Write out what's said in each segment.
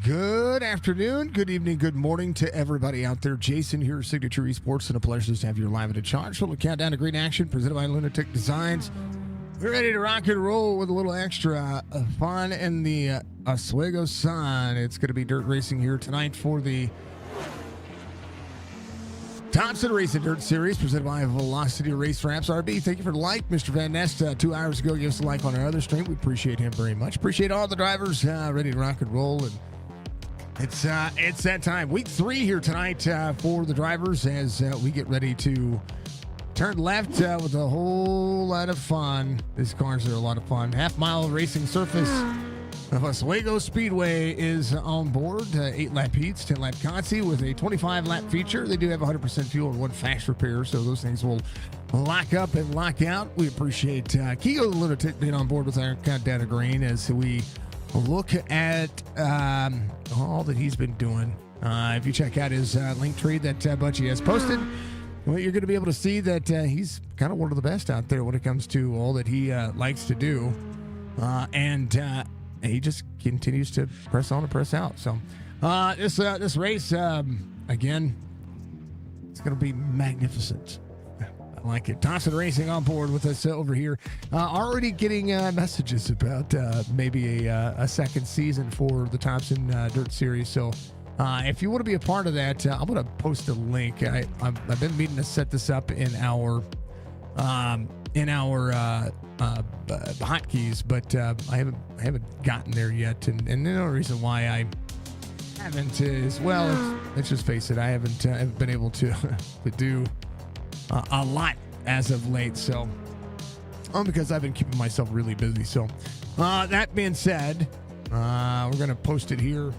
Good afternoon, good evening, good morning to everybody out there. Jason here, Signature Esports, and a pleasure to have you live at a charge. So we'll count down to great action presented by Lunatic Designs. We're ready to rock and roll with a little extra fun in the Oswego sun. It's going to be dirt racing here tonight for the Thompson Racing Dirt Series presented by Velocity Race Wraps. RB, thank you for the like. Mr. Van Nest, 2 hours ago, gave us a like on our other stream. We appreciate him very much. Appreciate all the drivers ready to rock and roll. And it's that time. Week 3 here tonight for the drivers as we get ready to turn left with a whole lot of fun. These cars are a lot of fun. Half-mile racing surface of Oswego Speedway is on board. 8-lap heats, 10-lap Consi with a 25-lap feature. They do have 100% fuel and 1 fast repair, so those things will lock up and lock out. We appreciate Keo the Lunatic being on board with our countdown to green as we look at all that he's been doing. If you check out his link tree that Butchie has posted, well, you're going to be able to see that he's kind of one of the best out there when it comes to all that he likes to do. And he just continues to press on and press out. So this race, again, it's going to be magnificent. I like it. Thompson Racing on board with us over here. Already getting messages about maybe a second season for the Thompson Dirt Series. So if you want to be a part of that, I'm going to post a link. I've been meaning to set this up in our hotkeys, but I haven't gotten there yet. And the only reason why I haven't is, well, let's just face it, I haven't been able to do a lot as of late. So because I've been keeping myself really busy. So that being said, we're gonna post it here.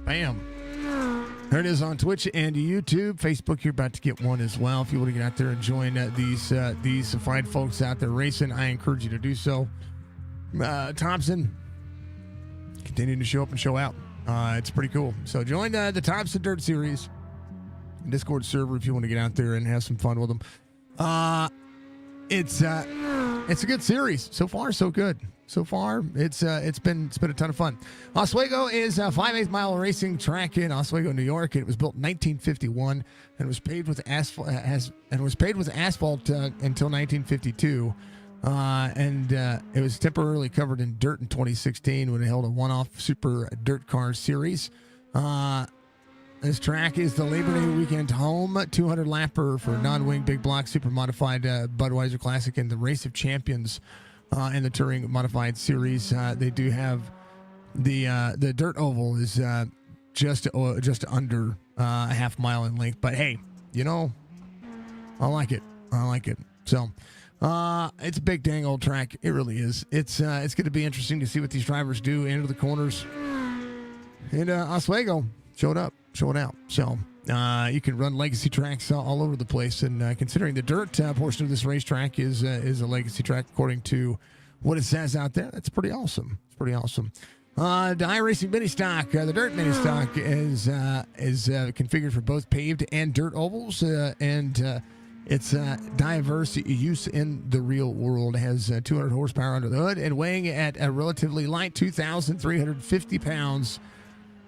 Bam. There it is on Twitch and YouTube. Facebook, you're about to get one as well. If you want to get out there and join these fine folks out there racing, I encourage you to do so. Thompson, continuing to show up and show out. It's pretty cool. So join the Thompson Dirt Series Discord server if you want to get out there and have some fun with them. It's a good series. So far, so good. So far, it's been a ton of fun. Oswego is a 5/8 mile racing track in Oswego, New York. It was built in 1951 and was paved with asphalt until 1952. It was temporarily covered in dirt in 2016 when it held a one-off Super Dirt Car Series. This track is the Labor Day weekend home 200 lapper for non-wing big block super modified Budweiser Classic and the Race of Champions in the Touring Modified Series. They do have the dirt oval is just under a half mile in length, but hey, I like it. So it's a big dang old track. It really is. It's going to be interesting to see what these drivers do into the corners. And Oswego showing out. So you can run legacy tracks all over the place. And considering the dirt portion of this racetrack is a legacy track, according to what it says out there, that's pretty awesome. It's pretty awesome. The iRacing mini stock, the dirt mini stock is configured for both paved and dirt ovals, and it's diverse use in the real world. It has 200 horsepower under the hood and weighing at a relatively light 2,350 pounds.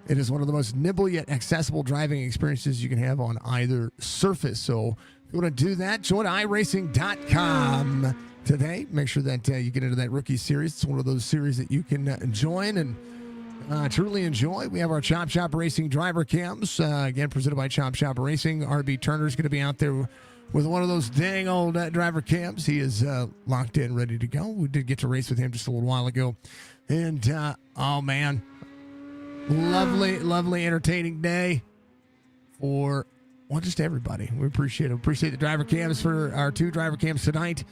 It is one of the most nimble yet accessible driving experiences you can have on either surface. So if you want to do that, join iRacing.com today. Make sure that you get into that rookie series. It's one of those series that you can join and truly enjoy. We have our Chop Shop Racing driver cams, again, presented by Chop Shop Racing. RB Turner's going to be out there with one of those dang old driver cams. He is locked in, ready to go. We did get to race with him just a little while ago. And, oh, man. Lovely, entertaining day for, well, just everybody. We appreciate it. Appreciate the driver cams for our 2 driver cams tonight.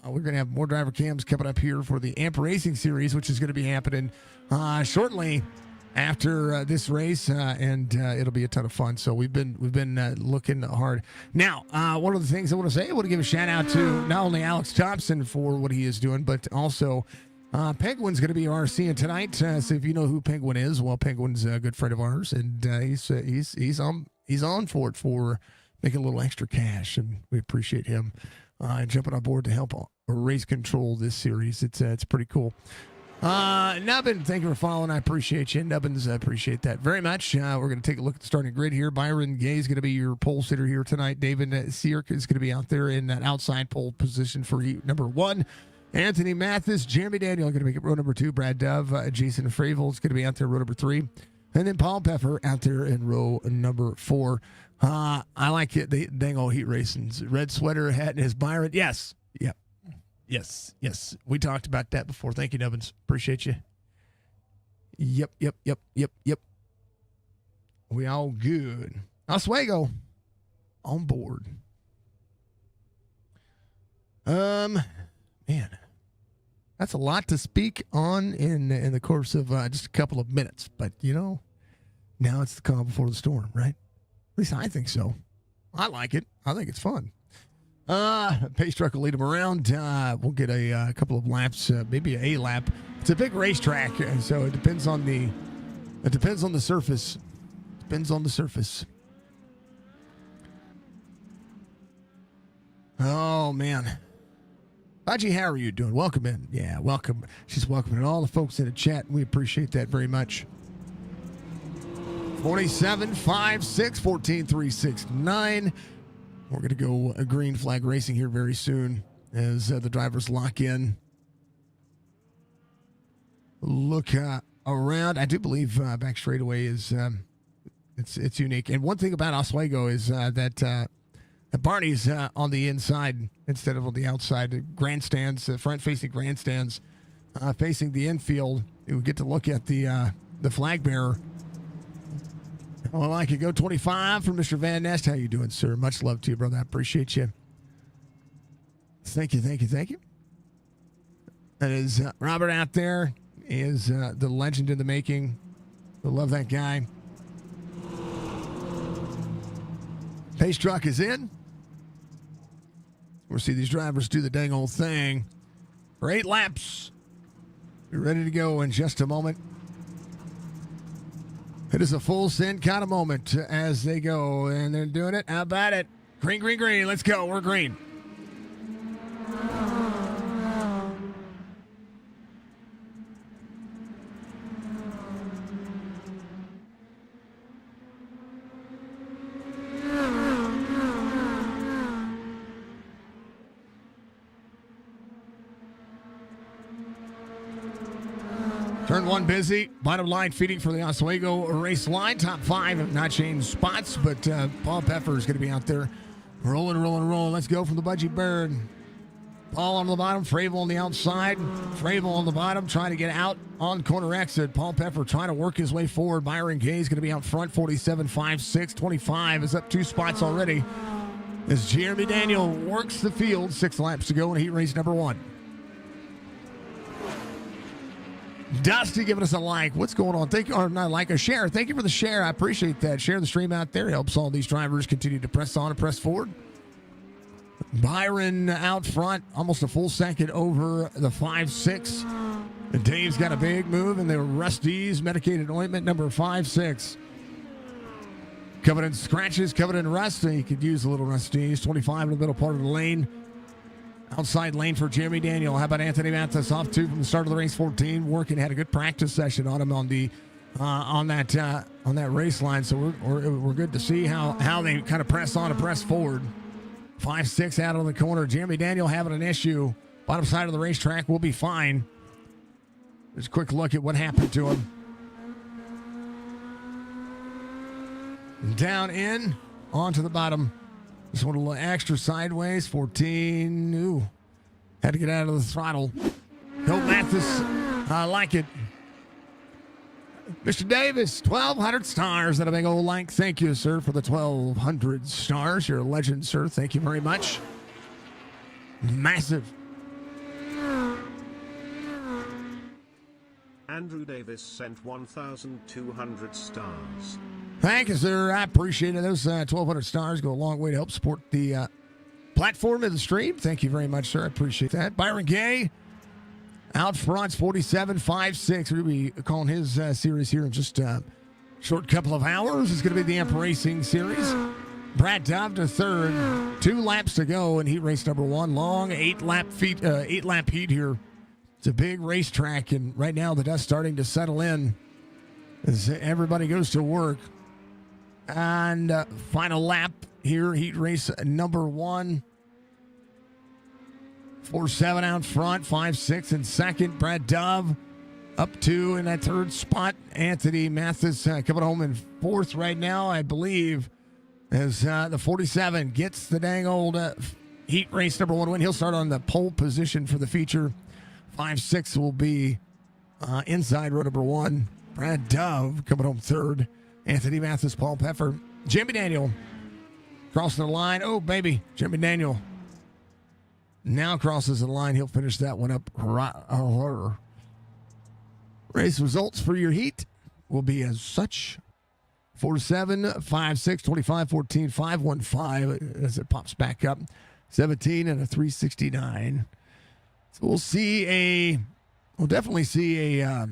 We're going to have more driver cams coming up here for the AMP Racing Series, which is going to be happening shortly after this race, and it'll be a ton of fun. So we've been looking hard. Now, one of the things I want to say, I want to give a shout out to not only Alex Thompson for what he is doing, but also Penguin's going to be RCing tonight. So if you know who Penguin is, well, Penguin's a good friend of ours, and he's on for it for making a little extra cash, and we appreciate him jumping on board to help race control this series. It's pretty cool. Nubbin, thank you for following. I appreciate you. Nubbins, I appreciate that very much. We're going to take a look at the starting grid here. Byron Gay is going to be your pole sitter here tonight. David Seark is going to be out there in that outside pole position for heat number 1. Anthony Mathis, Jeremy Daniel are going to make it row number 2. Brad Dove, Jason Fravel is going to be out there row number 3. And then Paul Peffer out there in row number 4. I like it. The dang old heat racing's red sweater hat and his Byron. Yes. Yep. Yes. We talked about that before. Thank you, Nubbins. Appreciate you. Yep. We all good. Oswego on board. Man, that's a lot to speak on in the course of just a couple of minutes. But, now it's the calm before the storm, right? At least I think so. I like it. I think it's fun. Pace truck will lead them around. We'll get a couple of laps, maybe a lap. It's a big racetrack, so it depends on the surface. Depends on the surface. Oh man, Baji, how are you doing? Welcome in. Yeah, welcome. She's welcoming all the folks in the chat. We appreciate that very much. 47.56, 14.369. We're going to go a green flag racing here very soon as the drivers lock in. Look around. I do believe back straightaway is it's unique. And one thing about Oswego is that Barney's on the inside instead of on the outside. The grandstands, front-facing grandstands, facing the infield. We get to look at the flag bearer. Well, I could go 25 from Mr. Van Nest. How you doing, sir? Much love to you, brother. I appreciate you. Thank you. That is Robert out there. He is the legend in the making. I love that guy. Pace truck is in. We'll see these drivers do the dang old thing for 8 laps. We're ready to go in just a moment. It is a full send kind of moment as they go, and they're doing it. How about it? Green. Let's go. We're green. Turn 1 busy. Bottom line feeding for the Oswego race line. Top 5 have not changed spots, but Paul Peffer is going to be out there rolling. Let's go from the Budgie Bird. Paul on the bottom, Fravel on the outside. Fravel on the bottom, trying to get out on corner exit. Paul Peffer trying to work his way forward. Byron Gay is going to be out front, 47.56. 25 is up 2 spots already as Jeremy Daniel works the field. 6 laps to go in heat race number 1. Dusty giving us a like. What's going on? Thank you, or not like, a share. Thank you for the share. I appreciate that. Share the stream out there. Helps all these drivers continue to press on and press forward. Byron out front, almost a full second over the 5-6. And Dave's got a big move in the Rusty's medicated ointment number 5-6. Covered in scratches, covered in rust. You could use a little Rusty's. 25 in the middle part of the lane. Outside lane for Jeremy Daniel. How about Anthony Mathis off 2 from the start of the race? 14 working, had a good practice session on him on the on that race line. So we're good to see how they kind of press on and press forward. 5-6 out on the corner. Jeremy Daniel having an issue. Bottom side of the racetrack will be fine. Just a quick look at what happened to him. Down in, onto the bottom. Just went a little extra sideways. 14. Ooh. Had to get out of the throttle. Colt Mathis. I like it. Mr. Davis, 1,200 stars. That a big old like. Thank you, sir, for the 1,200 stars. You're a legend, sir. Thank you very much. Massive. Andrew Davis sent 1,200 stars. Thank you, sir. I appreciate it. Those 1,200 stars go a long way to help support the platform of the stream. Thank you very much, sir. I appreciate that. Byron Gay out front, 47.56. We'll be calling his series here in just a short couple of hours. It's going to be the iRacing series. Brad Dove to third. 2 laps to go in heat race number 1. Long 8-lap heat here. It's a big racetrack, and right now the dust starting to settle in as everybody goes to work. And final lap here, heat race number 1. 4-7 out front, 5-6 in second. Brad Dove up 2 in that third spot. Anthony Mathis coming home in 4th right now, I believe, as the 47 gets the dang old heat race number 1 win. He'll start on the pole position for the feature. 5-6 will be inside row number 1. Brad Dove coming home 3rd. Anthony Mathis, Paul Peffer. Jimmy Daniel crossing the line. Oh, baby. Jimmy Daniel now crosses the line. He'll finish that one up. Race results for your heat will be as such. 4-7, 5-6, 25, 14, 5-1-5 as it pops back up. 17 and a 369. So we'll definitely see a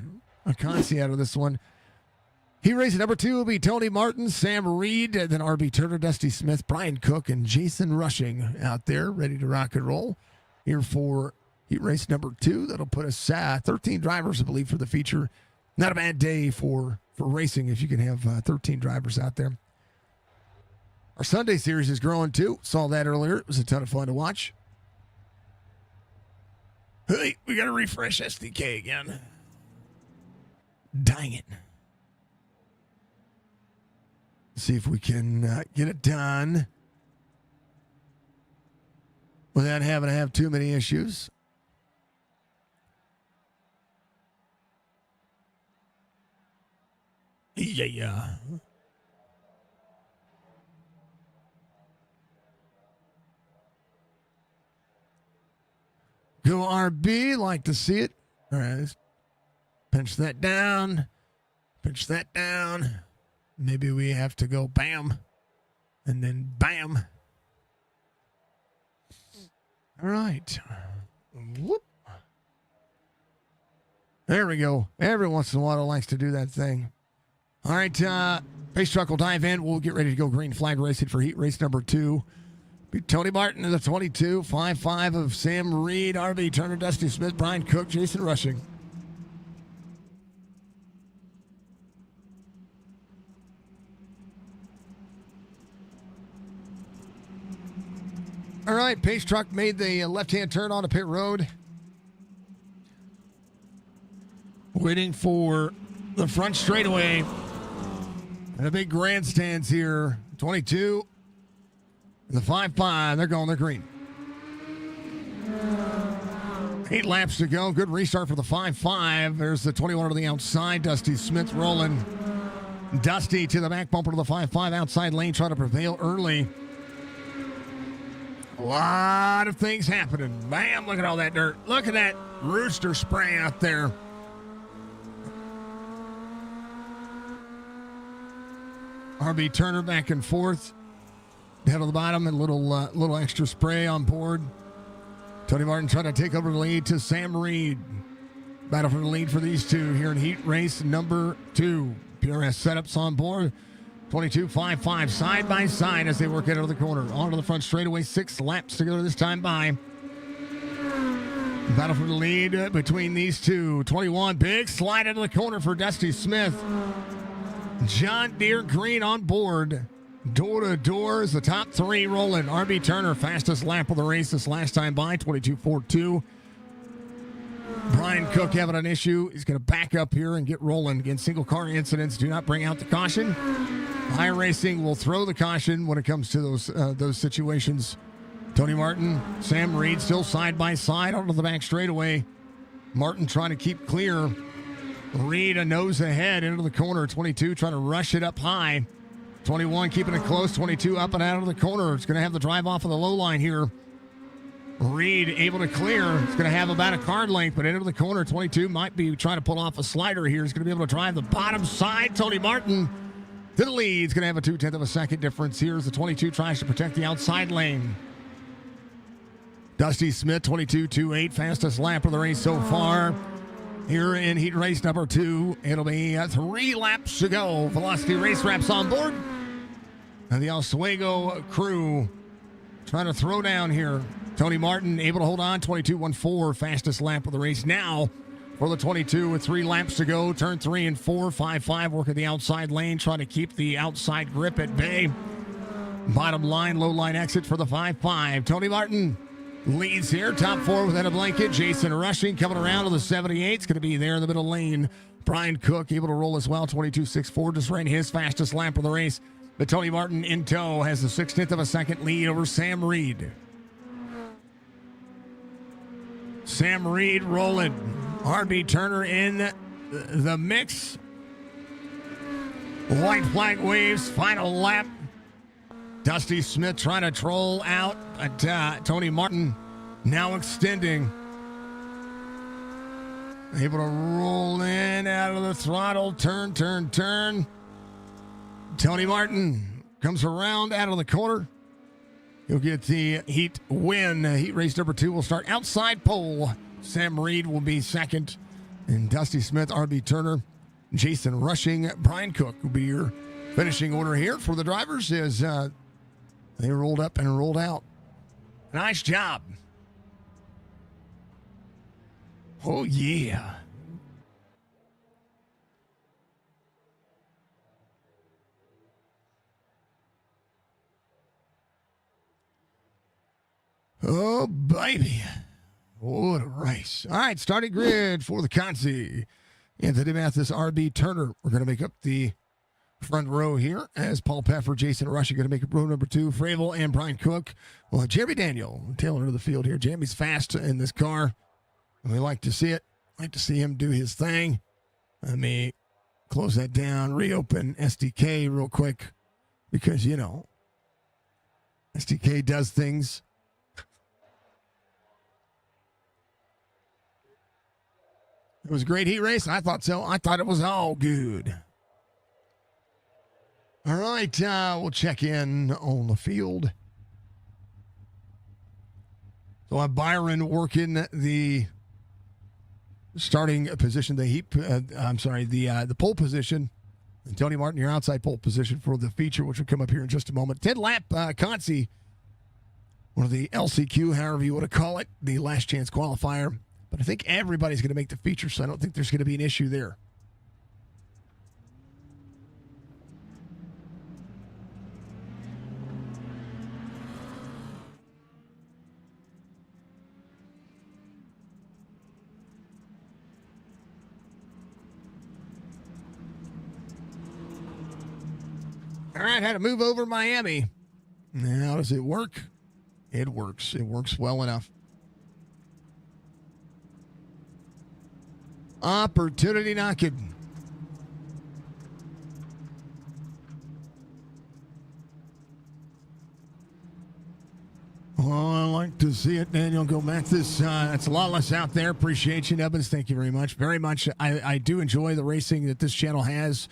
consi out of this one. Heat race number 2 will be Tony Martin, Sam Reed, then RB Turner, Dusty Smith, Brian Cook, and Jason Rushing out there ready to rock and roll here for heat race number 2. That'll put us 13 drivers, I believe, for the feature. Not a bad day for racing if you can have 13 drivers out there. Our Sunday series is growing too. Saw that earlier. It was a ton of fun to watch. Hey, we got to refresh SDK again. Dang it. See if we can get it done without having to have too many issues. Yeah. Go RB, like to see it. All right, let's pinch that down. Pinch that down. Maybe we have to go bam, and then bam. All right. Whoop. There we go. Every once in a while, it likes to do that thing. All right, race truck will dive in. We'll get ready to go green flag racing for heat race number 2. Be Tony Martin in the 22, 5-5 of Sam Reed, RB Turner, Dusty Smith, Brian Cook, Jason Rushing. All right, pace truck made the left-hand turn onto pit road. Waiting for the front straightaway. And a big grandstands here. 22. The 5-5. They're going. They're green. 8 laps to go. Good restart for the 5-5. There's the 21 to the outside. Dusty Smith rolling. Dusty to the back bumper to the 5-5 outside lane. Trying to prevail early. A lot of things happening. Bam, look at all that dirt. Look at that rooster spray out there. RB Turner back and forth. Down to the bottom, and little extra spray on board. Tony Martin trying to take over the lead to Sam Reed. Battle for the lead for these two here in heat race number 2. PRS setups on board. 22, 5-5, side by side as they work out of the corner. Onto the front straightaway, 6 laps to go this time by. Battle for the lead between these two. 21, big slide into the corner for Dusty Smith. John Deere Green on board. Door to door is the top 3 rolling. RB Turner, fastest lap of the race this last time by, 22.42. Brian Cook having an issue. He's going to back up here and get rolling. Again, single car incidents do not bring out the caution. iRacing will throw the caution when it comes to those situations. Tony Martin, Sam Reed still side by side onto the back straightaway. Martin trying to keep clear. Reed a nose ahead into the corner. 22 trying to rush it up high. 21 keeping it close. 22 up and out of the corner. It's going to have the drive off of the low line here. Reed able to clear. It's going to have about a car length, but into the corner. 22 might be trying to pull off a slider here. He's going to be able to drive the bottom side. Tony Martin to the lead. He's going to have a 0.2 of a second difference here as the 22 tries to protect the outside lane. Dusty Smith, 22.28, fastest lap of the race so far. Here in heat race number 2, it'll be 3 laps to go. Velocity Race Wraps on board. And the Oswego crew trying to throw down here. Tony Martin able to hold on, 22.14, fastest lap of the race now for the 22 with 3 laps to go. Turn 3 and 4, 5-5, working the outside lane, trying to keep the outside grip at bay. Bottom line, low line exit for the 5-5. Tony Martin leads here, top 4 within a blanket. Jason Rushing coming around to the 78. It's going to be there in the middle lane. Brian Cook able to roll as well, 22.64, just ran his fastest lap of the race. But Tony Martin in tow has the 0.6 of a second lead over Sam Reed. Sam Reed rolling. RB Turner in the mix. White flag waves, final lap. Dusty Smith trying to troll out. Tony Martin now extending. Able to roll in out of the throttle. Turn. Tony Martin comes around out of the corner. He'll get the heat win. Heat race number 2 will start outside pole. Sam Reed will be second. And Dusty Smith, RB Turner, Jason Rushing, Brian Cook will be your finishing order here for the drivers as they rolled up and rolled out. Nice job. Oh, yeah. Oh, baby. What a race. All right, starting grid for the Consi. Anthony Mathis, RB Turner. We're going to make up the front row here as Paul Peffer, Jason Rush are going to make up row number 2. Fravel and Brian Cook. Well, Jeremy Daniel, tail end of the field here. Jeremy's fast in this car. We like to see it. Like to see him do his thing. Let me close that down, reopen SDK real quick because, you know, SDK does things. It was a great heat race. I thought so. I thought it was all good. All right, we'll check in on the field. So I have Byron working the starting position, the pole position. And Tony Martin, your outside pole position for the feature, which will come up here in just a moment. 10-lap Consi, or the LCQ, however you want to call it, the last chance qualifier. But I think everybody's going to make the feature, so I don't think there's going to be an issue there. All right, had to move over Miami. Now, does it work? It works. It works well enough. Opportunity knocking. Well, I like to see it, Daniel. Go back this. That's a lot less out there. Appreciate you, Evans. Thank you very much. Very much. I do enjoy the racing that this channel has.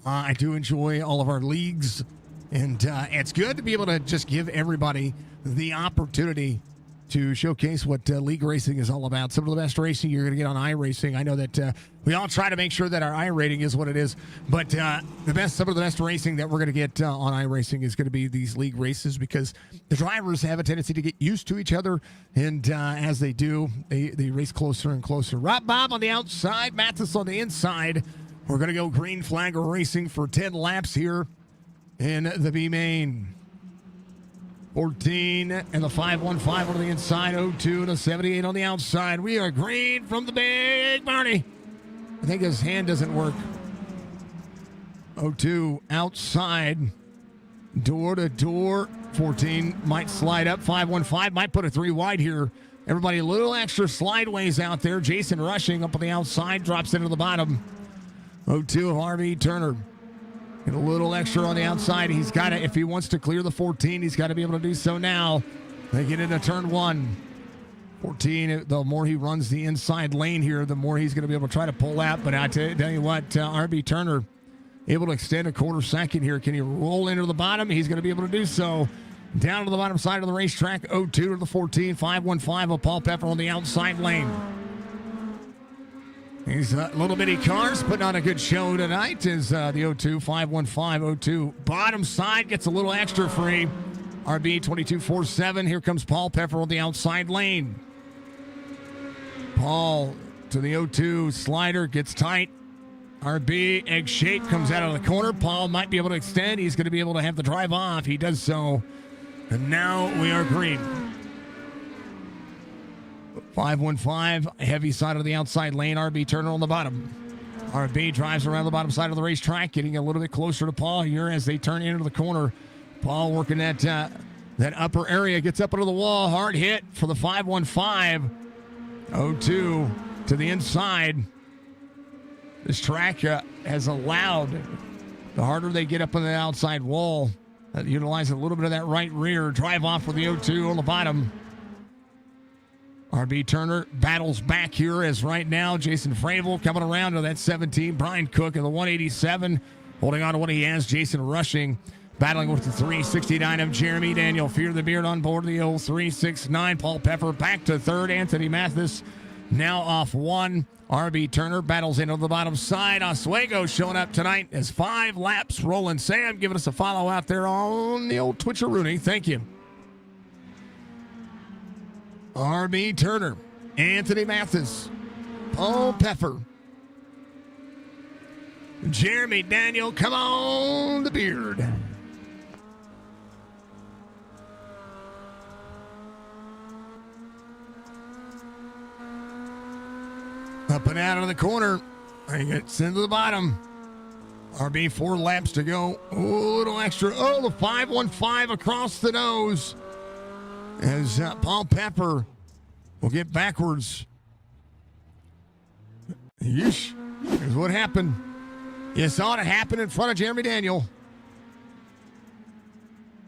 I do enjoy all of our leagues. And it's good to be able to just give everybody the opportunity to showcase what league racing is all about. Some of the best racing you're going to get on iRacing. I know that we all try to make sure that our iRating is what it is, but some of the best racing that we're going to get on iRacing is going to be these league races because the drivers have a tendency to get used to each other, and as they do, they race closer and closer. Rob Bob on the outside, Mathis on the inside. We're going to go green flag racing for 10 laps here in the B main. 14 and the 515 on the inside, 02 and a 78 on the outside. We are green from the big Barney. I think his hand doesn't work. 02 outside, door to door. 14 might slide up. 515 might put a 3 wide here. Everybody a little extra slideways out there. Jason Rushing up on the outside, drops into the bottom. 02 of RB Turner. And a little extra on the outside. He's got to, if he wants to clear the 14, he's got to be able to do so now. They get into turn 1. 14, the more he runs the inside lane here, the more he's going to be able to try to pull out. But I tell you what, RB Turner able to extend a quarter second here. Can he roll into the bottom? He's going to be able to do so. Down to the bottom side of the racetrack, 02 to the 14, 515 of Paul Peffer on the outside lane. These little bitty cars putting on a good show tonight as the 02 515 02 bottom side gets a little extra free. RB 2247. Here comes Paul Peffer on the outside lane. Paul to the 02 slider, gets tight. RB egg shape comes out of the corner. Paul might be able to extend. He's going to be able to have the drive off. He does so. And now we are green. 515, heavy side of the outside lane. RB Turner on the bottom. RB drives around the bottom side of the racetrack, getting a little bit closer to Paul here as they turn into the corner. Paul working that upper area, gets up into the wall. Hard hit for the 515. 02 to the inside. This track has allowed, the harder they get up on the outside wall, utilize a little bit of that right rear. Drive off for the 02 on the bottom. RB Turner battles back here as right now Jason Fravel coming around to that 17. Brian Cook in the 187 holding on to what he has. Jason Rushing battling with the 369 of Jeremy Daniel. Fear the Beard on board the 0369. Paul Peffer back to third. Anthony Mathis now off one. RB Turner battles into the bottom side. Oswego showing up tonight as 5 laps rolling. Sam giving us a follow out there on the old Twitcheroonie. Thank you. RB Turner, Anthony Mathis, Paul Peffer, Jeremy Daniel, come on, the Beard. Up and out of the corner. He gets into the bottom. RB 4 laps to go. Oh, a little extra. Oh, the 515 across the nose. As Paul Peffer will get backwards. Yeesh. Here's what happened. You saw it happen in front of Jeremy Daniel.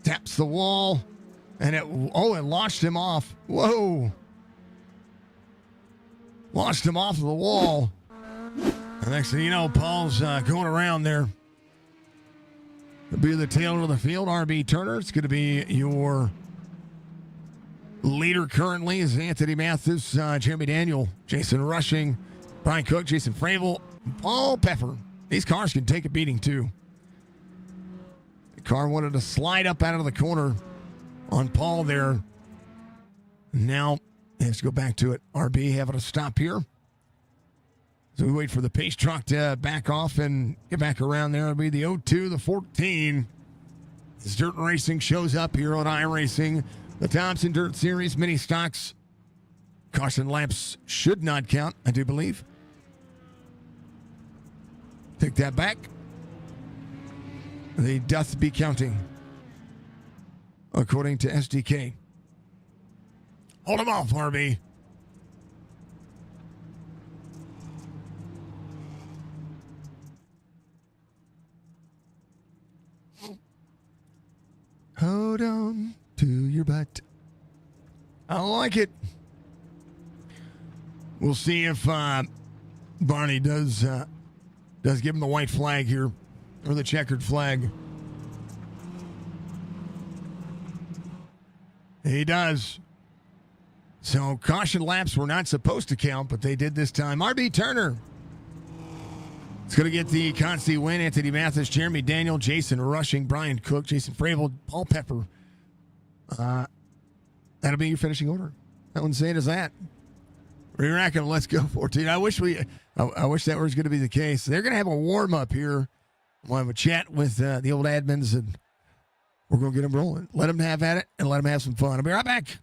Taps the wall. And it launched him off. Whoa. Launched him off of the wall. And next thing you know, Paul's going around there. It'll be the tail of the field. RB Turner. It's going to be your leader currently is Anthony Mathis, Jeremy Daniel, Jason Rushing, Brian Cook, Jason Fravel, Paul Peffer. These cars can take a beating too. The car wanted to slide up out of the corner on Paul there. Now he has to go back to it. RB having to stop here. So we wait for the pace truck to back off and get back around there. It'll be the 02, the 14. As Dirt Racing shows up here on iRacing. The Thompson Dirt Series mini stocks. Caution laps should not count, I do believe. Take that back. They doth be counting, according to SDK. Hold him off, RB. Hold on to your butt. I like it. We'll see if Barney does give him the white flag here, or the checkered flag. He does. So caution laps were not supposed to count, but they did this time. RB Turner. It's going to get the Consti win. Anthony Mathis, Jeremy Daniel, Jason Rushing, Brian Cook, Jason Fravel, Paul Peffer. That'll be your finishing order. That one's saying is that. Re-racking, let's go 14. I wish that was going to be the case. They're going to have a warm-up here. We'll have a chat with the old admins, and we're going to get them rolling. Let them have at it, and let them have some fun. I'll be right back.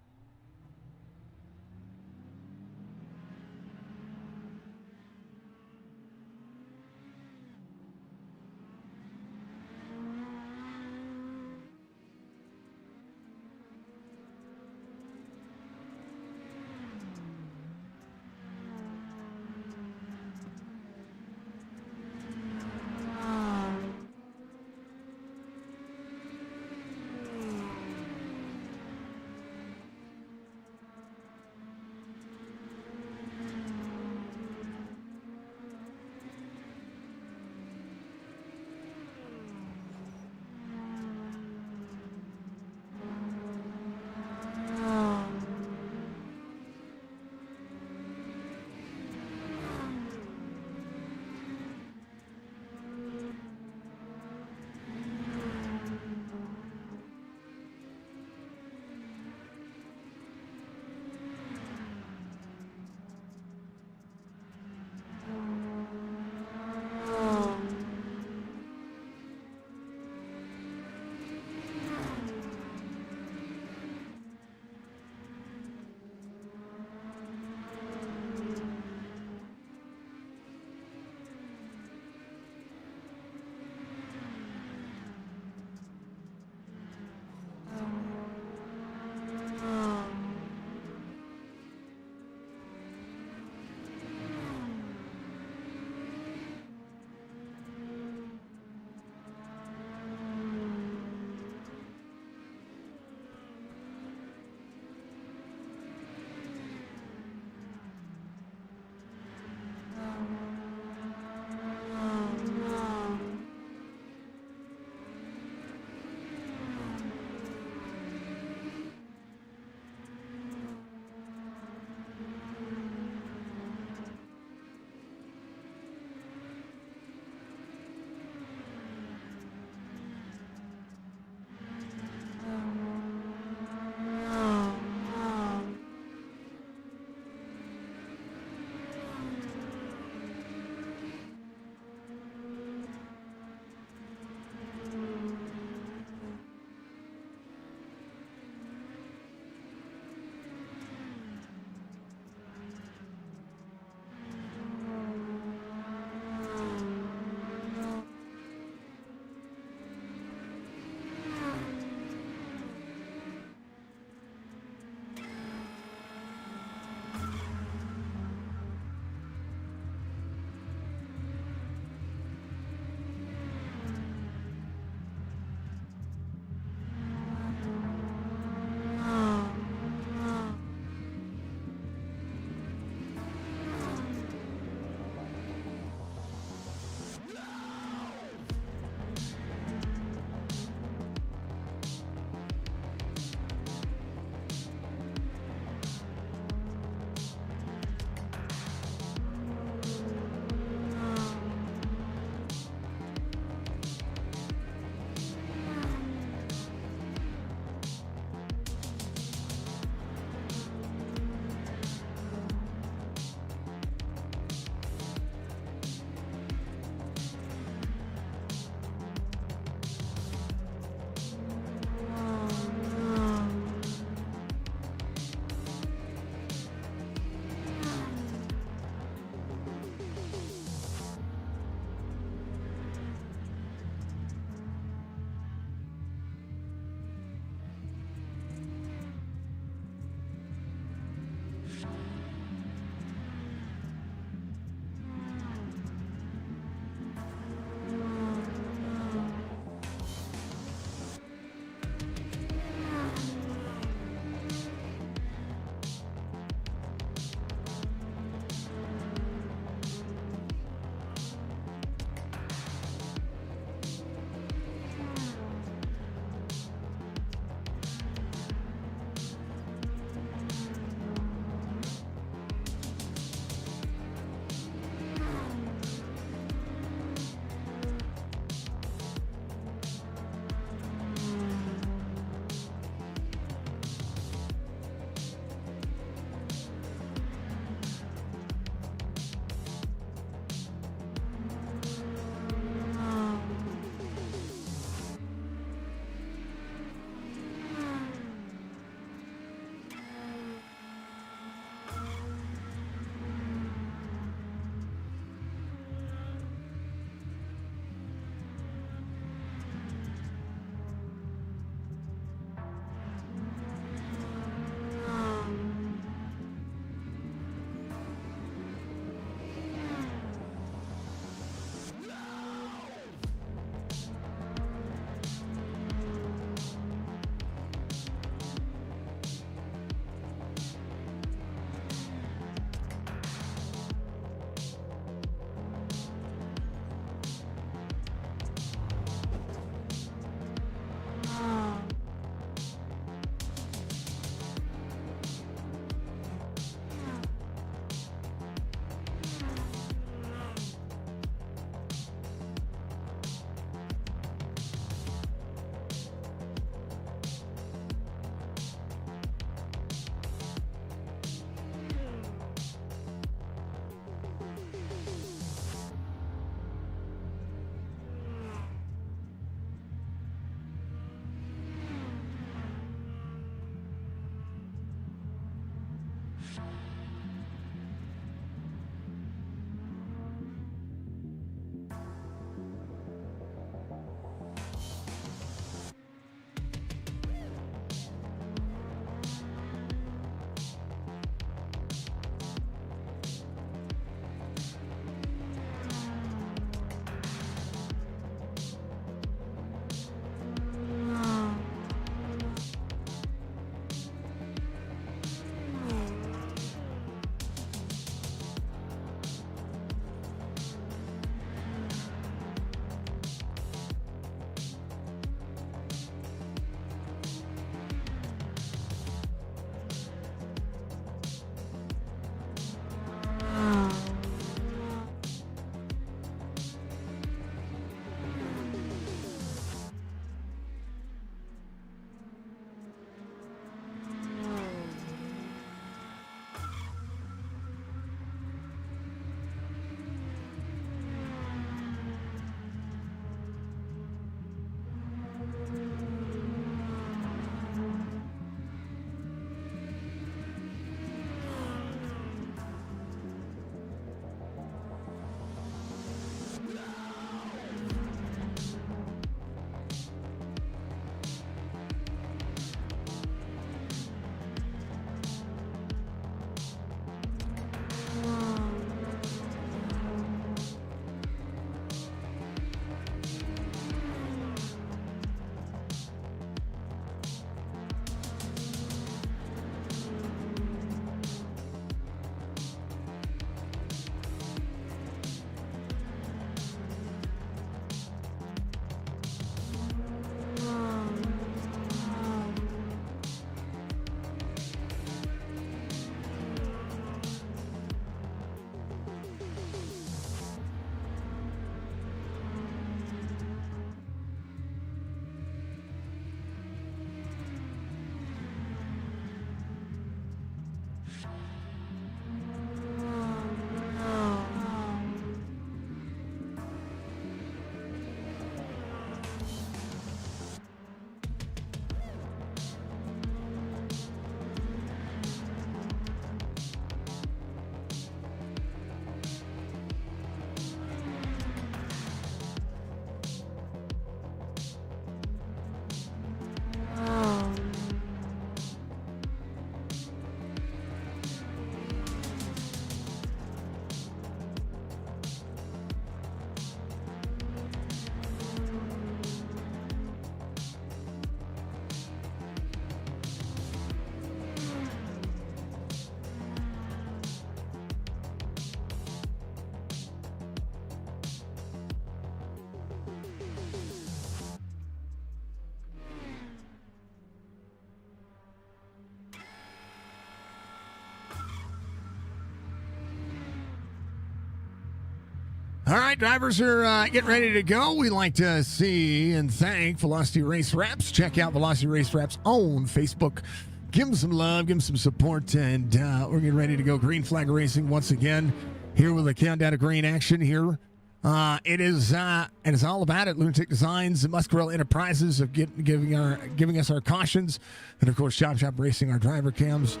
All right, drivers are getting ready to go. We'd like to see and thank Velocity Race Wraps. Check out Velocity Race Wraps on Facebook. Give them some love, give them some support, and we're getting ready to go. Green Flag Racing once again here with a countdown to green action here. It is, and it's all about it. Lunatic Designs, Muscarella Enterprises of giving us our cautions, and of course, Chop Chop Racing, our driver cams.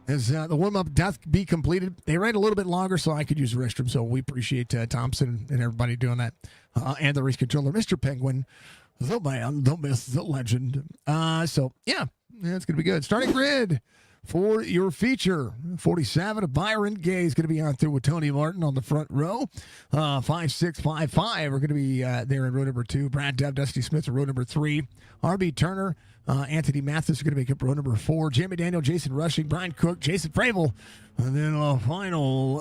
As the warm-up doth be completed, they ran a little bit longer, so I could use the restroom. So we appreciate Thompson and everybody doing that, and the race controller, Mr. Penguin, the man, the myth, the legend. So yeah, it's gonna be good. Starting grid for your feature. 47, Byron Gay is going to be out there with Tony Martin on the front row. 5, 6, 5, 5 are going to be there in row number 2. Brad Dove, Dusty Smith in row number 3. RB Turner, Anthony Mathis are going to make up row number 4. Jeremy Daniel, Jason Rushing, Brian Cook, Jason Fravel. And then final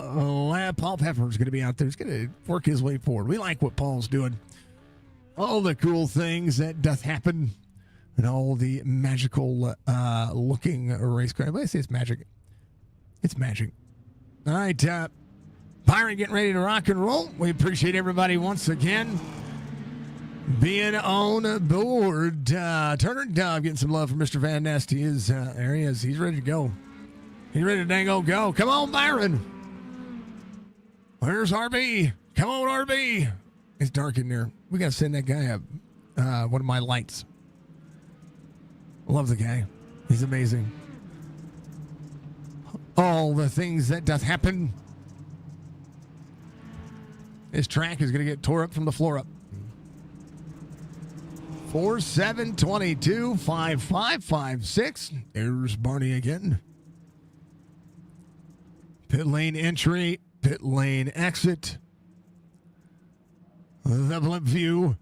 lap, Paul Pepper is going to be out there. He's going to work his way forward. We like what Paul's doing. All the cool things that doth happen. And all the magical looking race car. Let's say it's magic. It's magic. All right, Byron getting ready to rock and roll. We appreciate everybody once again being on board. Turner and Dove getting some love from Mr. Van Nest. There he is. He's ready to go. He's ready to dango go. Come on, Byron. Where's RB? Come on, RB. It's dark in there. We got to send that guy up one of my lights. Love the guy. He's amazing. All the things that doth happen. This track is going to get tore up from the floor up. 4, 7, 22, 5, 5, 5, 6. There's Barney again. Pit lane entry. Pit lane exit. The blimp view.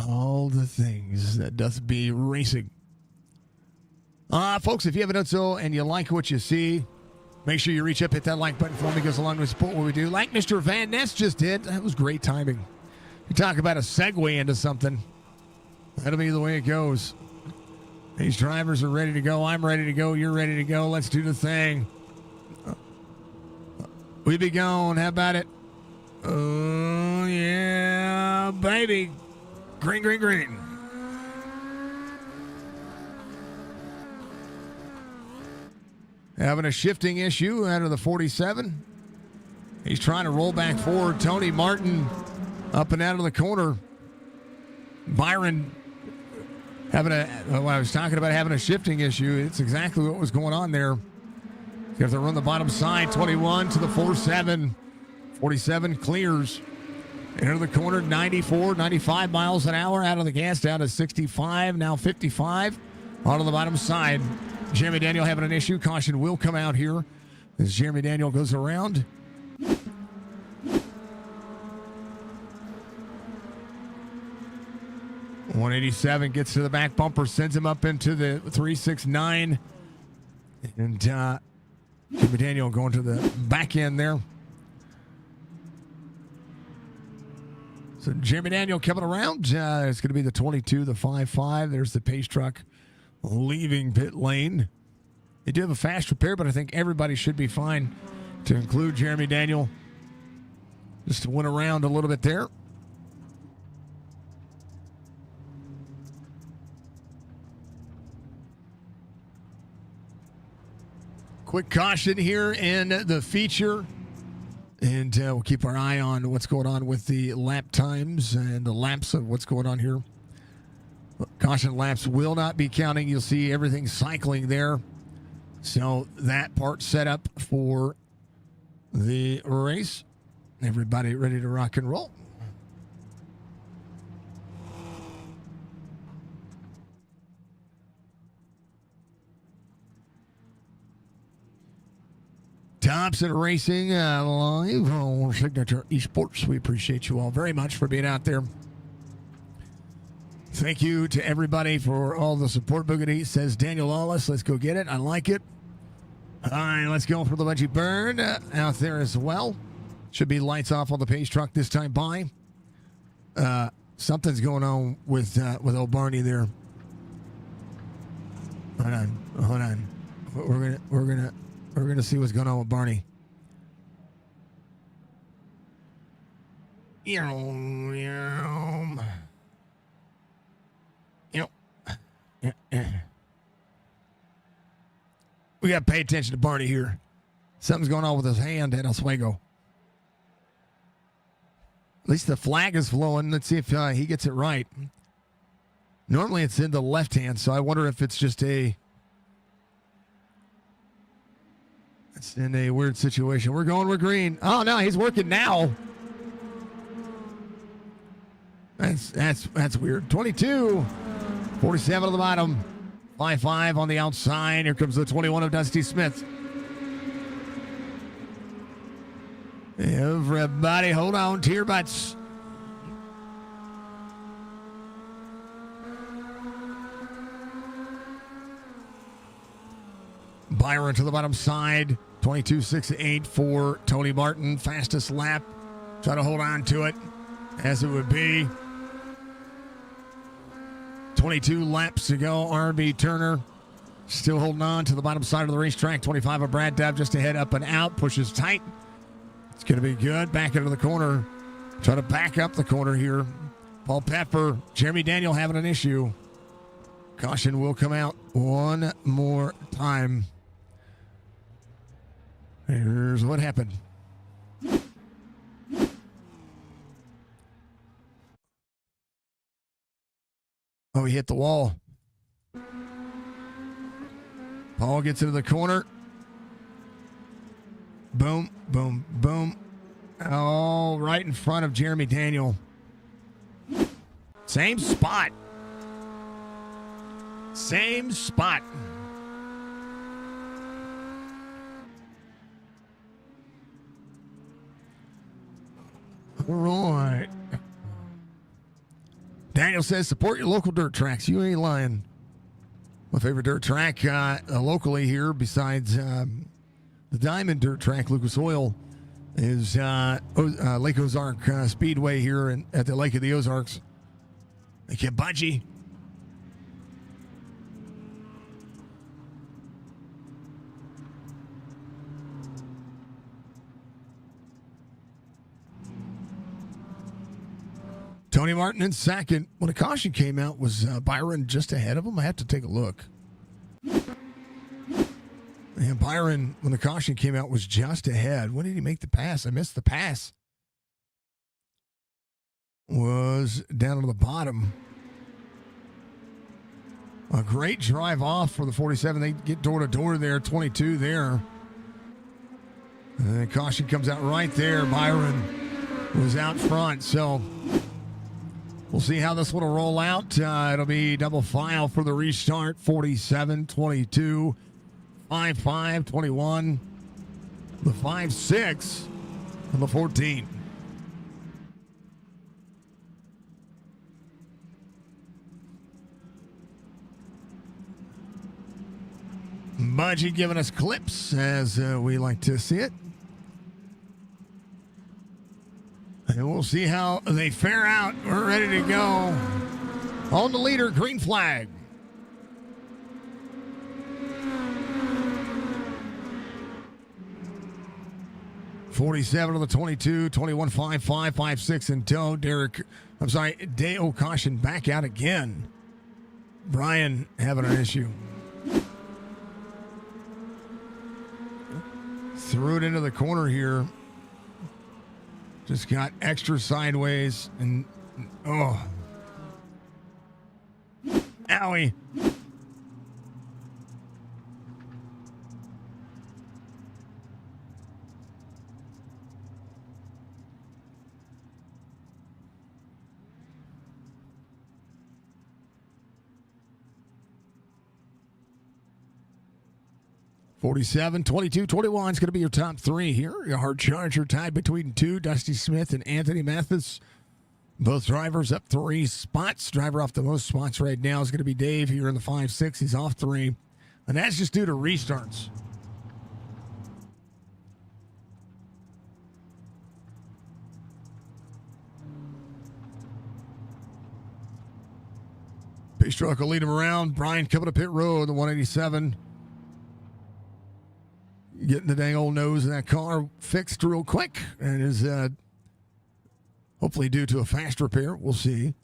All the things that doth be racing. Folks, if you haven't done so and you like what you see, make sure you reach up, hit that like button for me. It goes along with support what we do. Like Mr. Van Ness just did. That was great timing. You talk about a segue into something. That'll be the way it goes. These drivers are ready to go. I'm ready to go. You're ready to go. Let's do the thing. We be going. How about it? Oh, yeah, baby. Green, green, green. Having a shifting issue out of the 47. He's trying to roll back forward. Tony Martin up and out of the corner. Byron having what I was talking about, having a shifting issue. It's exactly what was going on there. You have to run the bottom side. 21 to the 4-7. 47 clears. Into the corner, 94, 95 miles an hour out of the gas, down to 65, now 55. On the bottom side, Jeremy Daniel having an issue. Caution will come out here as Jeremy Daniel goes around. .187 gets to the back bumper, sends him up into the 369. And Jeremy Daniel going to the back end there. So Jeremy Daniel coming around. It's going to be the 22, the 5-5. There's the pace truck leaving pit lane. They do have a fast repair, but I think everybody should be fine, to include Jeremy Daniel. Just went around a little bit there. Quick caution here in the feature. And we'll keep our eye on what's going on with the lap times and the laps of what's going on here. Caution laps will not be counting. You'll see everything cycling there. So that part set up for the race. Everybody ready to rock and roll. Thompson Racing live on Signature Esports. We appreciate you all very much for being out there. Thank you to everybody for all the support. Boogity says Daniel Lawless. Let's go get it. I like it. All right, let's go for the Veggie Burn out there as well. Should be lights off on the pace truck this time by. Something's going on with old Barney there. Hold on. We're gonna see what's going on with Barney. We got to pay attention to Barney here. Something's going on with his hand at Oswego. At least the flag is flowing. Let's see if he gets it right. Normally it's in the left hand, so I wonder if it's just it's in a weird situation. We're going with green. Oh, no, he's working now. That's weird. 22, 47 on the bottom, 5-5 on the outside. Here comes the 21 of Dusty Smith. Everybody hold on to your butts. Byron to the bottom side. 22.68 for Tony Martin. Fastest lap. Try to hold on to it as it would be. 22 laps to go. R&B Turner still holding on to the bottom side of the racetrack. 25 of Brad Dove just ahead, up and out. Pushes tight. It's going to be good. Back into the corner. Try to back up the corner here. Paul Pepper, Jeremy Daniel having an issue. Caution will come out one more time. Here's what happened. Oh, he hit the wall. Paul gets into the corner. Boom, boom, boom. Oh, right in front of Jeremy Daniel. Same spot. Same spot. All right. Daniel says, support your local dirt tracks. You ain't lying. My favorite dirt track locally here, besides the Diamond Dirt Track, Lucas Oil, is Lake Ozark Speedway here at the Lake of the Ozarks. They can't budgie. Tony Martin in second. When a caution came out, was Byron just ahead of him? I have to take a look. And Byron, when the caution came out, was just ahead. When did he make the pass? I missed the pass. Was down to the bottom. A great drive off for the 47. They get door to door there. 22 there. And the caution comes out right there. Byron was out front. So we'll see how this one will roll out. It'll be double file for the restart. 47, 22, 5-5, 21, the 5-6, and the 14. Budgie giving us clips as we like to see it. And we'll see how they fare out. We're ready to go. On the leader, green flag. .47 to the 22, 21, 5, 5, 5, 6 in tow. Dale caution back out again. Brian having an issue. Threw it into the corner here. Just got extra sideways and oh. Owie. .47, 22, 21 is going to be your top three here. Your hard charger tied between two, Dusty Smith and Anthony Mathis. Both drivers up 3 spots. Driver off the most spots right now is going to be Dave here in the 5-6. He's off 3. And that's just due to restarts. Pit truck will lead him around. Brian coming to pit road, the 187. Getting the dang old nose of that car fixed real quick. And his Hopefully due to a fast repair. We'll see.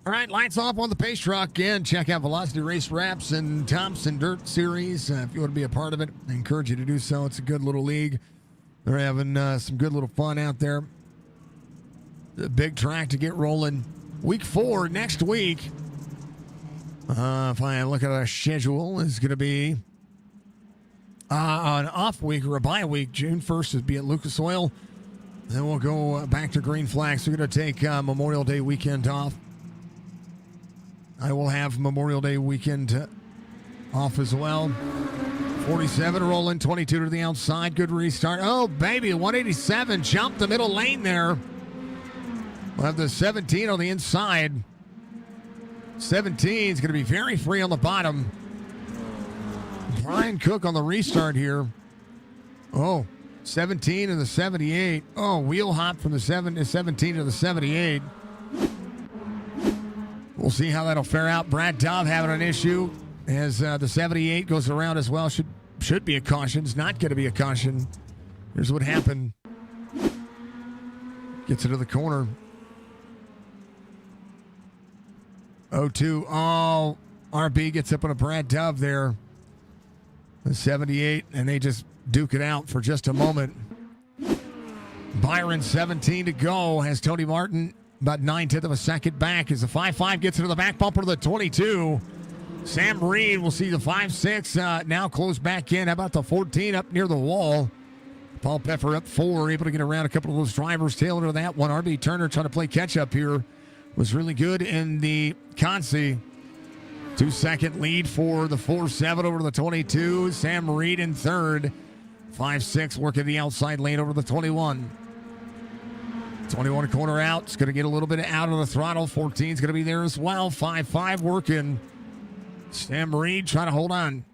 All right, lights off on the pace truck. Again, check out Velocity Race Wraps and Thompson Dirt Series. If you want to be a part of it, I encourage you to do so. It's a good little league. They're having some good little fun out there. The big track to get rolling. Week 4 next week. If I look at our schedule, is going to be an off week or a bye week. June 1st would be at Lucas Oil. Then we'll go back to Green Flag. So we're going to take Memorial Day weekend off. I will have Memorial Day weekend off as well. 47 rolling, 22 to the outside. Good restart. Oh, baby, 187. Jumped the middle lane there. We'll have the 17 on the inside. 17 is going to be very free on the bottom. Brian Cook on the restart here. Oh, 17 and the 78. Oh, wheel hop from the 17 to the 78. We'll see how that'll fare out. Brad Dove having an issue as the 78 goes around as well. Should be a caution. It's not going to be a caution. Here's what happened. Gets into the corner. 0-2. Oh, RB gets up on a Brad Dove there. The 78, and they just duke it out for just a moment. Byron, 17 to go, has Tony Martin about 9/10 of a second back as the 5-5 gets into the back bumper to the 22. Sam Reed will see the 5-6 now close back in. How about the 14 up near the wall? Paul Peffer up 4, able to get around a couple of those drivers. Tail into that one. RB Turner trying to play catch up here. Was really good in the Consi. 2-second lead for the 4-7 over to the 22. Sam Reed in third. 5-6 working the outside lane over to the 21. 21 corner out. It's going to get a little bit out of the throttle. 14 is going to be there as well. 5-5 working. Sam Reed trying to hold on.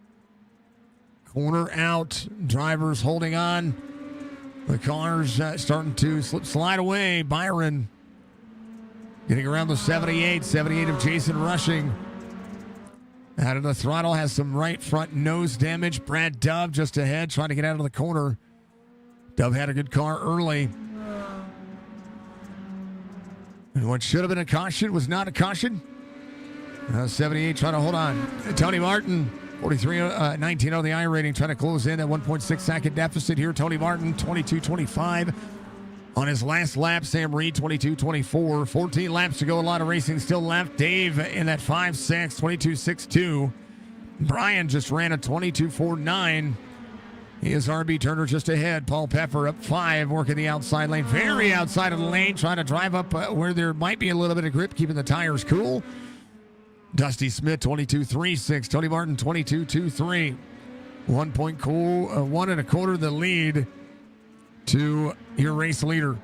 Corner out. Drivers holding on. The car's starting to slide away. Byron getting around the 78. 78 of Jason Rushing. Out of the throttle. Has some right front nose damage. Brad Dove just ahead trying to get out of the corner. Dove had a good car early. And what should have been a caution was not a caution. 78 trying to hold on. Tony Martin, 43-19 on the iRating, trying to close in at 1.6 second deficit here. Tony Martin, 22-25 on his last lap. Sam Reed, 22-24. 14 laps to go. A lot of racing still left. Dave in that 5-6, 22-6-2. Brian just ran a 22-4-9. He is RB Turner just ahead. Paul Peffer up 5, working the outside lane. Very outside of the lane, trying to drive up where there might be a little bit of grip, keeping the tires cool. Dusty Smith, 22-3-6. Tony Martin, 22-2-3. 1 point cool, 1 1/4 the lead to your race leader.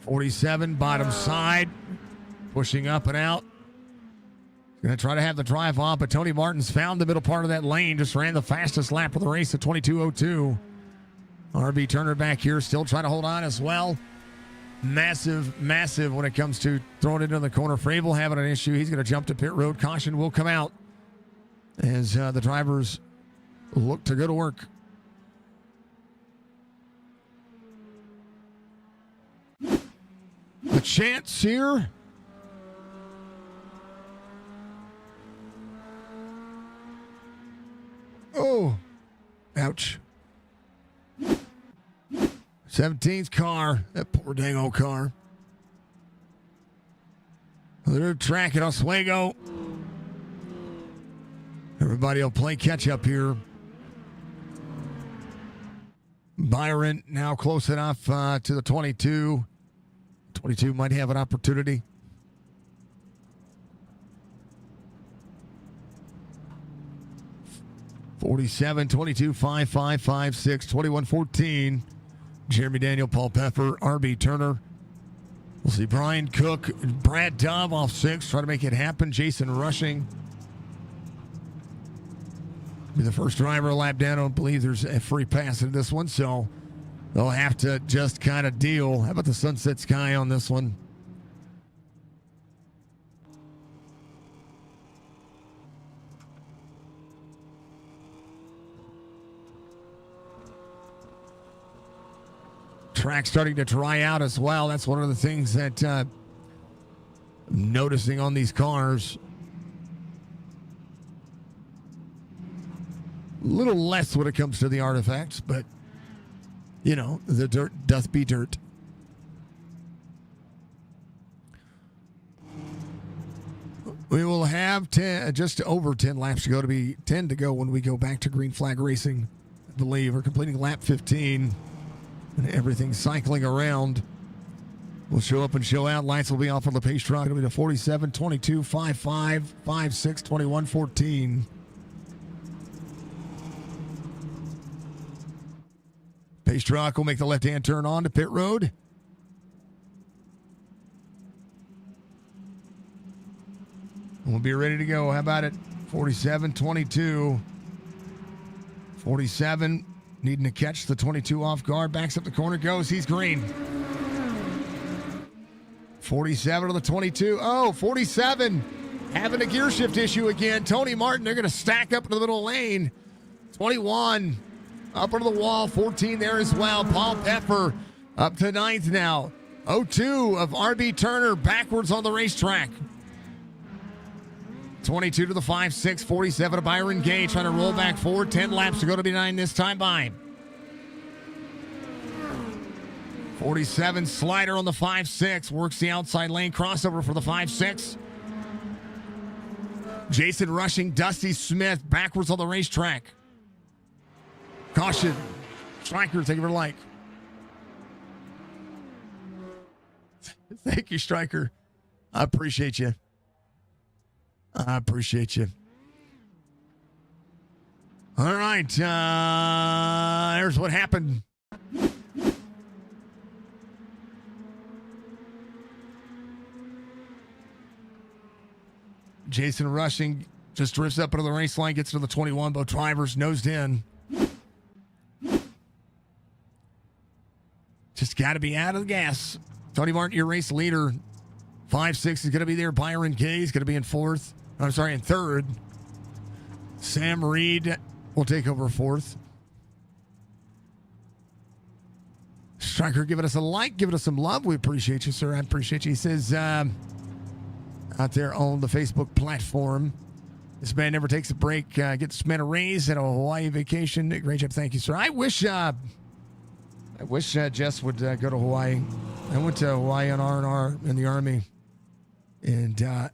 .47 bottom side, pushing up and out. Going to try to have the drive off, but Tony Martin's found the middle part of that lane. Just ran the fastest lap of the race at 22:02. RB Turner back here still trying to hold on as well. Massive when it comes to throwing it into the corner. Fravel having an issue. He's going to jump to pit road. Caution will come out as the drivers look to go to work. A chance here. Oh, ouch. 17's car, that poor dang old car. They're track at Oswego. Everybody will play catch up here. Byron now close enough to the 22. 22 might have an opportunity. .47, 22, 5, 5, 5, 6, 21, 14. Jeremy Daniel, Paul Pepper, R.B. Turner. We'll see Brian Cook, Brad Dove off 6, try to make it happen. Jason Rushing be the first driver a lap down. I don't believe there's a free pass in this one, so they'll have to just kind of deal. How about the Sunset Sky on this one? Track starting to dry out as well. That's one of the things that I'm noticing on these cars. A little less when it comes to the artifacts, but, you know, the dirt doth be dirt. We will have just over 10 laps to go, to be 10 to go when we go back to green flag racing, I believe. We're completing lap 15. And everything cycling around. We'll show up and show out. Lights will be off on the pace truck. It'll be the 47, 22, 55, 56, 21, 14. Pace truck will make the left-hand turn on to pit road. And we'll be ready to go. How about it? 47, 22, 47. Needing to catch the 22 off guard. Backs up the corner. Goes. He's green. 47 to the 22. Oh, 47. Having a gear shift issue again. Tony Martin, they're going to stack up in the middle lane. 21. Up under the wall. 14 there as well. Paul Pepper up to 9th now. 02 of R.B. Turner backwards on the racetrack. 22 to the 5-6, 47 to Byron Gay, trying to roll back forward. 10 laps to go to be 9 this time by. 47 slider on the 5-6, works the outside lane, crossover for the 5-6. Jason Rushing, Dusty Smith backwards on the racetrack. Caution. Stryker, take it for like. Thank you, Stryker. I appreciate you. I appreciate you. All right. Here's what happened. Jason Rushing just drifts up into the race line, gets to the 21. Both drivers nosed in. Just got to be out of the gas. Tony Martin, your race leader. 5-6 is going to be there. Byron Gay is going to be in 4th. I'm sorry, in 3rd. Sam Reed will take over 4th. Stryker, giving us a like, giving us some love. We appreciate you, sir. I appreciate you. He says, out there on the Facebook platform, this man never takes a break. Get this man a raise at a Hawaii vacation. Great job. Thank you, sir. I wish Jess would go to Hawaii. I went to Hawaii on R&R in the Army, and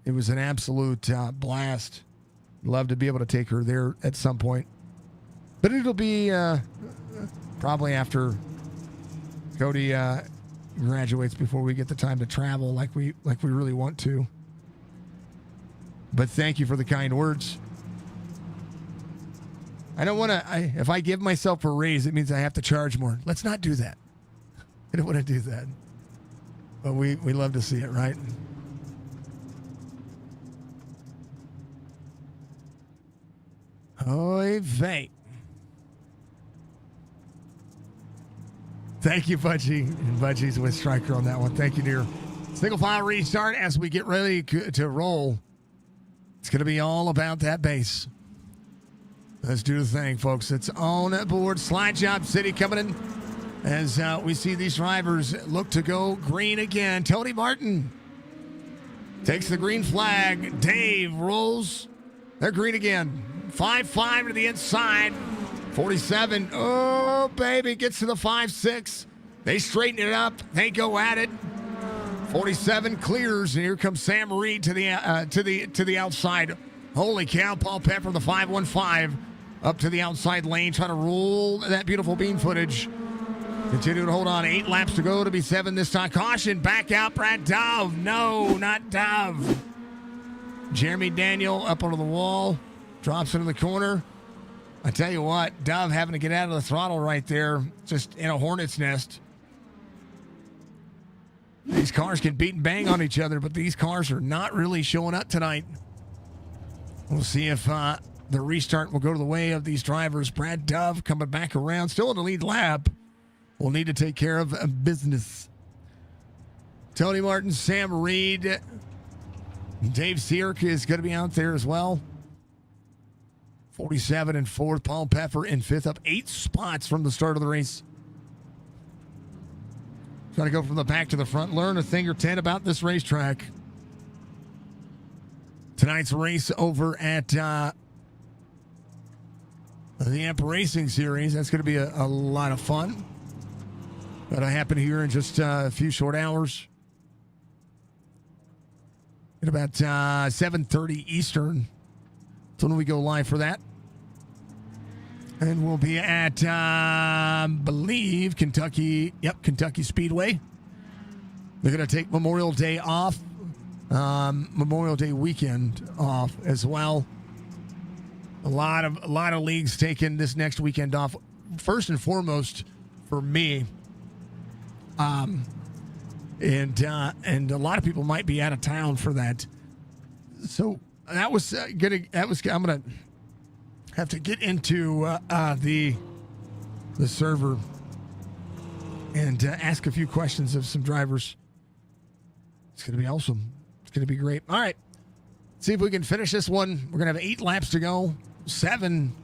it was an absolute blast. Love to be able to take her there at some point. But it'll be probably after Cody graduates, before we get the time to travel like we really want to. But thank you for the kind words. I don't want to, if I give myself a raise, it means I have to charge more. Let's not do that. I don't want to do that. But we love to see it, right? Oy vey. Thank you, Budgie. And Budgie's with Stryker on that one. Thank you, dear. Single file restart as we get ready to roll. It's going to be all about that base. Let's do the thing, folks. It's on board. Slide Job City coming in as we see these drivers look to go green again. Tony Martin takes the green flag. Dave rolls. They're green again. 5-5 to the inside. 47. Oh, baby. Gets to the 5-6. They straighten it up. They go at it. 47 clears, and here comes Sam Reed to the outside. Holy cow! Paul Pepper, the 5-1-5, up to the outside lane, trying to roll that beautiful beam footage. Continue to hold on. 8 laps to go to be 7 this time. Caution, back out, Brad Dove. No, not Dove. Jeremy Daniel up onto the wall, drops into the corner. I tell you what, Dove having to get out of the throttle right there, just in a hornet's nest. These cars can beat and bang on each other, but these cars are not really showing up tonight. We'll see if the restart will go to the way of these drivers. Brad Dove coming back around, still in the lead lap. We'll need to take care of business. Tony Martin, Sam Reed, Dave Seark is going to be out there as well. 47 in fourth. Paul Peffer in fifth, up 8 spots from the start of the race. Trying to go from the back to the front. Learn a thing or 10 about this racetrack. Tonight's race over at the iRacing Series. That's going to be a lot of fun. That'll happen here in just a few short hours. At about 7:30 Eastern. So when we go live for that. And we'll be at, believe, Kentucky Speedway. They're going to take Memorial Day off, Memorial Day weekend off as well. A lot of leagues taking this next weekend off. First and foremost, for me, and a lot of people might be out of town for that. So I'm gonna have to get into the server and ask a few questions of some drivers. It's going to be awesome. It's going to be great. All right. See if we can finish this one. We're going to have 8 laps to go. 7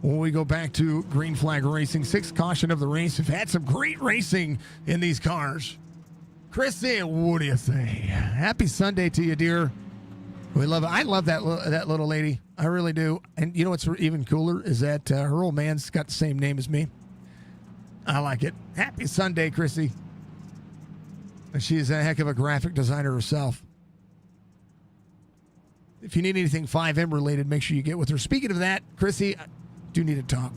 when we go back to green flag racing. 6th caution of the race. We've had some great racing in these cars. Chrissy, what do you say? Happy Sunday to you, dear. We love it. I love that little lady. I really do. And you know what's even cooler is that her old man's got the same name as me. I like it. Happy Sunday, Chrissy. And she's a heck of a graphic designer herself. If you need anything 5M related, make sure you get with her. Speaking of that, Chrissy, I do need to talk.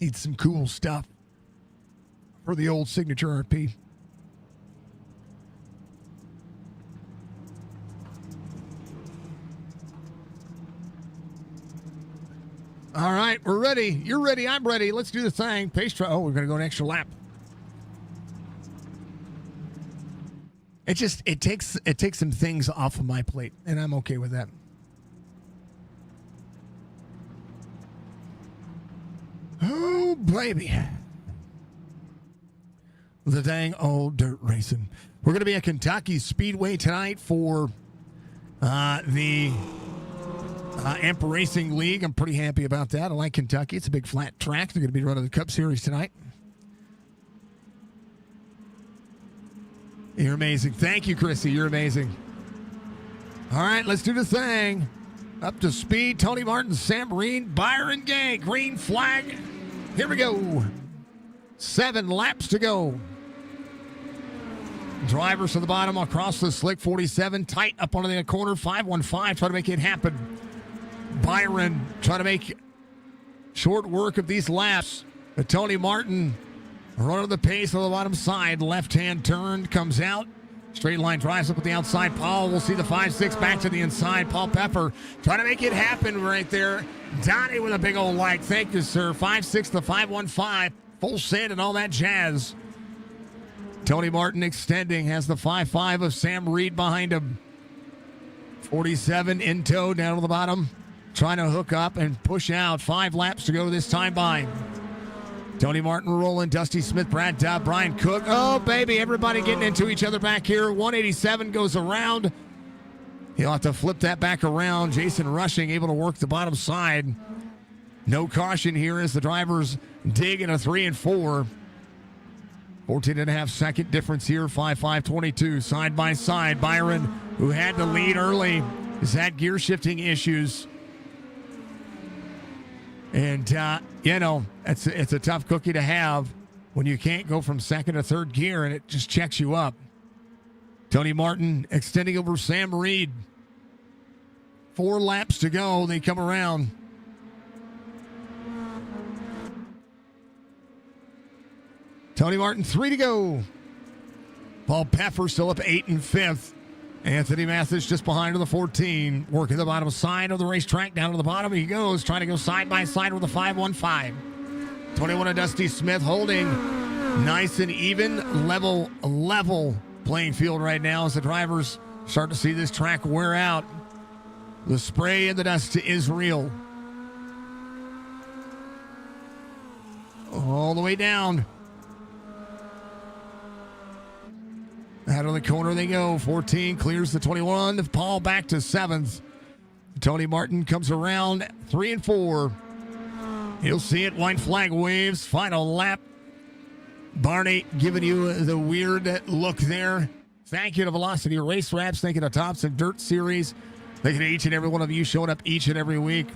Need some cool stuff for the old signature RP. All right, we're ready. You're ready. I'm ready. Let's do the thing. Pace try. Oh, we're going to go an extra lap. It takes some things off of my plate, and I'm okay with that. Oh, baby. The dang old dirt racing. We're going to be at Kentucky Speedway tonight for the iRacing League. I'm pretty happy about that. I like Kentucky. It's a big flat track. They're going to be running the Cup Series tonight. You're amazing. Thank you, Chrissy. You're amazing. All right, let's do the thing. Up to speed. Tony Martin, Sam Reed, Byron Gay, green flag. Here we go. 7 laps to go. Drivers to the bottom across the slick. 47 tight up onto the corner. 515 trying to make it happen. Byron trying to make short work of these laps. But Tony Martin running the pace on the bottom side. Left-hand turn comes out. Straight line drives up at the outside. Paul will see the 5-6 back to the inside. Paul Peffer trying to make it happen right there. Donnie with a big old like. Thank you, sir. 5-6 to 5-1-5. Full send and all that jazz. Tony Martin extending. Has the 5-5 of Sam Reed behind him. 47 in tow down to the bottom. Trying to hook up and push out. 5 laps to go this time by. Tony Martin rolling, Dusty Smith, Brad Dubb, Brian Cook. Oh, baby, everybody getting into each other back here. 187 goes around. He'll have to flip that back around. Jason Rushing able to work the bottom side. No caution here as the drivers dig in a 3 and 4. 14.5 second difference here. 5-5-22 side by side. Byron, who had the lead early, has had gear shifting issues. And, it's a tough cookie to have when you can't go from second to third gear and it just checks you up. Tony Martin extending over Sam Reed. 4 laps to go. They come around. Tony Martin, 3 to go. Paul Peffer still up 8 and 5th. Anthony Mathis just behind on the 14, working the bottom side of the racetrack. Down to the bottom he goes, trying to go side by side with the 515. 21 of Dusty Smith holding nice and even, level playing field right now as the drivers start to see this track wear out. The spray and the dust is real. All the way down. Out of the corner they go. 14 clears the 21. Paul back to 7th. Tony Martin comes around 3 and 4. You'll see it. White flag waves. Final lap. Barney giving you the weird look there. Thank you to Velocity Race Wraps. Thank you to Thompson Dirt Series. Thank you to each and every one of you showing up each and every week.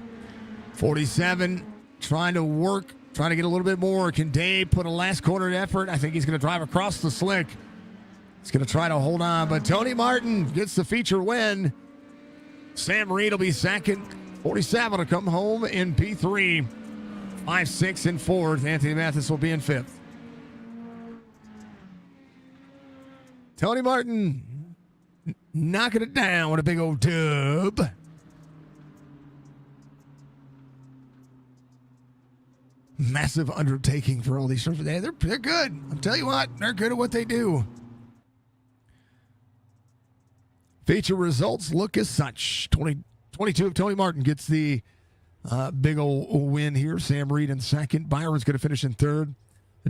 47 trying to work, trying to get a little bit more. Can Dave put a last quarter effort? I think he's going to drive across the slick. He's going to try to hold on, but Tony Martin gets the feature win. Sam Reed will be second. 47 will come home in P3. 5, 6, and 4th. Anthony Mathis will be in 5th. Tony Martin knocking it down with a big old tub. Massive undertaking for all these shows. They're good. I'll tell you what, they're good at what they do. Feature results look as such. 22 of Tony Martin gets the big old win here. Sam Reed in second. Byron's going to finish in third.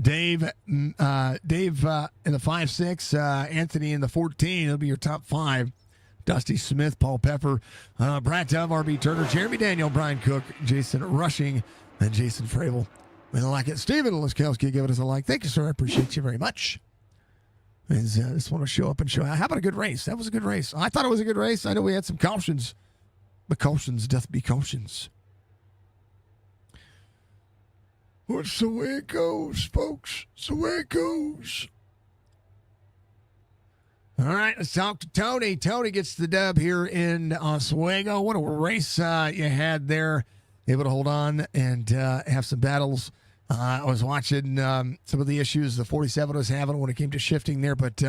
Dave in the 5-6. Anthony in the 14. It'll be your top 5. Dusty Smith, Paul Pepper, Brad Dove, RB Turner, Jeremy Daniel, Brian Cook, Jason Rushing, and Jason Fravel. We like it. Steven Liskowski giving us a like. Thank you, sir. I appreciate you very much. I just want to show up and show out. How about a good race? That was a good race. I thought it was a good race. I know we had some cautions, but cautions doth be cautions. What's the way it goes, folks? It's the way it goes. All right, let's talk to Tony. Tony gets the dub here in Oswego. What a race you had there. Able to hold on and have some battles. I was watching some of the issues the 47 was having when it came to shifting there, but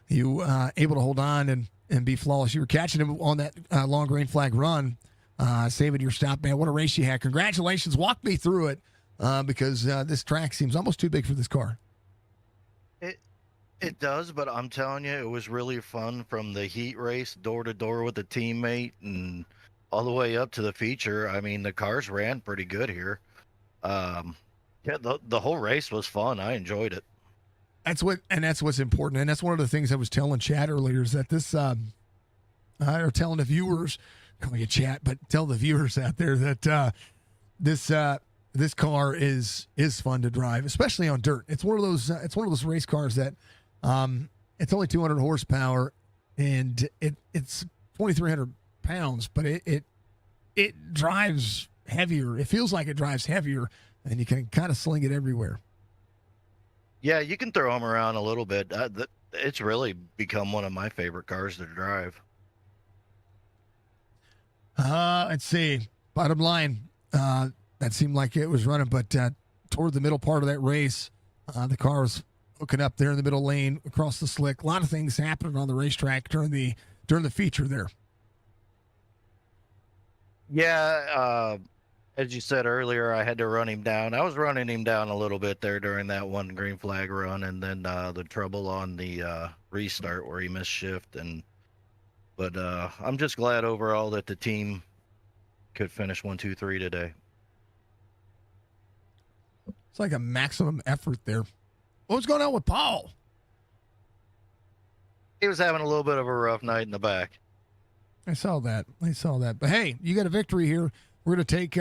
you able to hold on and be flawless. You were catching him on that long green flag run, saving your stop, man. What a race you had. Congratulations. Walk me through it because this track seems almost too big for this car. It does, but I'm telling you, it was really fun from the heat race, door to door with a teammate, and all the way up to the feature. I mean, the cars ran pretty good here. Yeah, the whole race was fun. I enjoyed it. That's what's important, and that's one of the things I was telling Chad earlier is that this, or telling the viewers, calling it chat, but tell the viewers out there that this car is fun to drive, especially on dirt. It's one of those race cars that it's only 200 horsepower and it's 2,300 pounds, but it drives heavier. It feels like it drives heavier, and you can kind of sling it everywhere. Yeah, you can throw them around a little bit. It's really become one of my favorite cars to drive. Let's see. Bottom line, that seemed like it was running, but toward the middle part of that race, the car was hooking up there in the middle lane across the slick. A lot of things happening on the racetrack during the feature there. Yeah, as you said earlier, I had to run him down. I was running him down a little bit there during that one green flag run, and then the trouble on the restart where he missed shift. But I'm just glad overall that the team could finish 1, 2, 3 today. It's like a maximum effort there. What was going on with Paul? He was having a little bit of a rough night in the back. I saw that. But hey, you got a victory here. We're going to take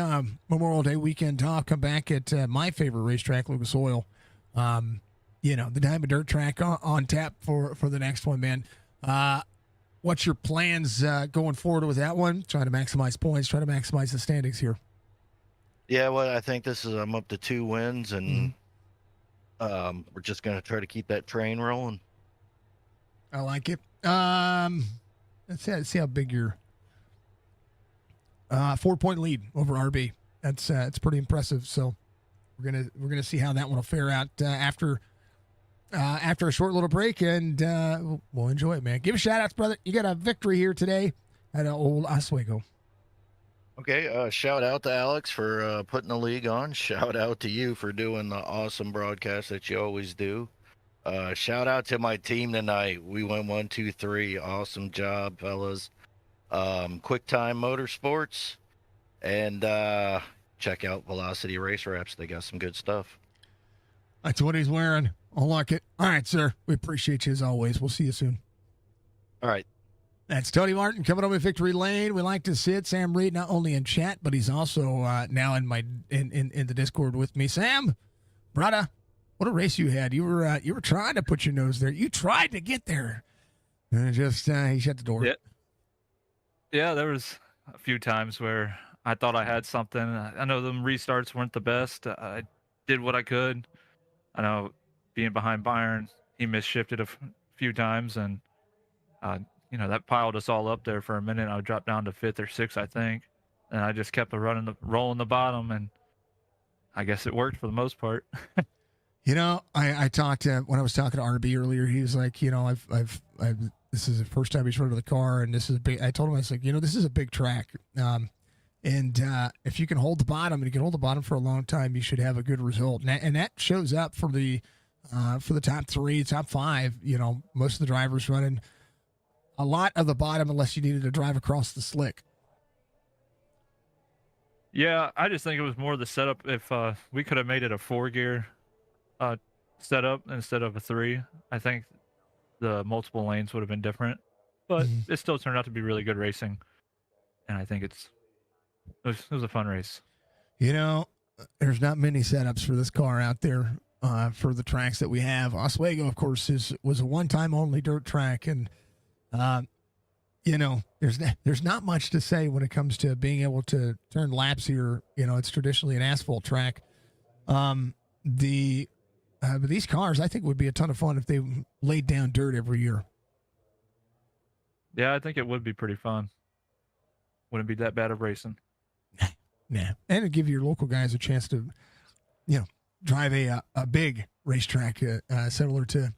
Memorial Day weekend off, come back at my favorite racetrack, Lucas Oil. The Diamond Dirt Track on tap for the next one, man. What's your plans going forward with that one? Trying to maximize points, try to maximize the standings here. Yeah, well, I think I'm up to 2 wins, and we're just going to try to keep that train rolling. I like it. Let's see how big your 4-point lead over RB. It's pretty impressive. So we're gonna see how that one will fare out after after a short little break, and we'll enjoy it, man. Give a shout out, brother. You got a victory here today at old Oswego. Okay, shout out to Alex for putting the league on. Shout out to you for doing the awesome broadcast that you always do. Shout out to my team tonight. We went 1, 2, 3. Awesome job, fellas. Quick Time Motorsports, and check out Velocity Race Wraps. They got some good stuff. That's what he's wearing. I like it. All right, sir. We appreciate you as always. We'll see you soon. All right. That's Tony Martin coming over Victory Lane. We like to see it. Sam Reed, not only in chat, but he's also now in the Discord with me. Sam, brother, what a race you had. You were trying to put your nose there. You tried to get there. And it just he shut the door. Yeah, there was a few times where I thought I had something. I know them restarts weren't the best. I did what I could. I know being behind Byron, he misshifted a few times, and that piled us all up there for a minute. I dropped down to 5th or 6th, I think, and I just kept rolling the bottom, and I guess it worked for the most part. I talked to when I was talking to RB earlier. He was like, I've this is the first time he's run to the car, and this is a big. I told him, I was like, this is a big track, and if you can hold the bottom, and you can hold the bottom for a long time, you should have a good result, and that shows up for the top 3, top 5. Most of the drivers running a lot of the bottom, unless you needed to drive across the slick. Yeah, I just think it was more the setup. If we could have made it a 4-gear setup instead of a 3, I think the multiple lanes would have been different. But it still turned out to be really good racing, and I think it was a fun race. There's not many setups for this car out there for the tracks that we have. Oswego, of course, was a one-time only dirt track, and there's not much to say when it comes to being able to turn laps here. It's traditionally an asphalt track. But these cars, I think, would be a ton of fun if they laid down dirt every year. Yeah, I think it would be pretty fun. Wouldn't be that bad of racing. Nah. And it'd give your local guys a chance to, drive a big racetrack similar to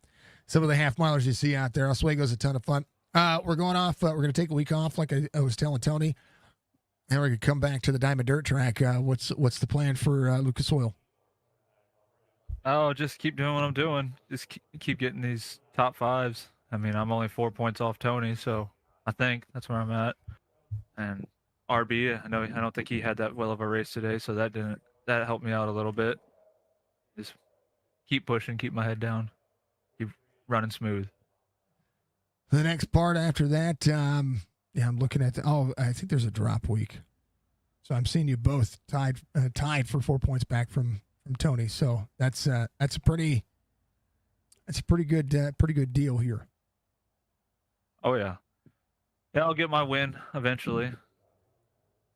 some of the half milers you see out there. Oswego's a ton of fun. We're going off. We're going to take a week off, like I was telling Tony, and we're going to come back to the Diamond Dirt track. What's the plan for Lucas Oil? Oh, just keep doing what I'm doing. Just keep getting these top 5s. I mean, I'm only 4 points off Tony, so I think that's where I'm at. And RB, I don't think he had that well of a race today, so that helped me out a little bit. Just keep pushing, keep my head down, keep running smooth. The next part after that, I'm looking at I think there's a drop week, so I'm seeing you both tied for 4 points back from Tony. So that's a pretty good deal here. Oh yeah, I'll get my win eventually.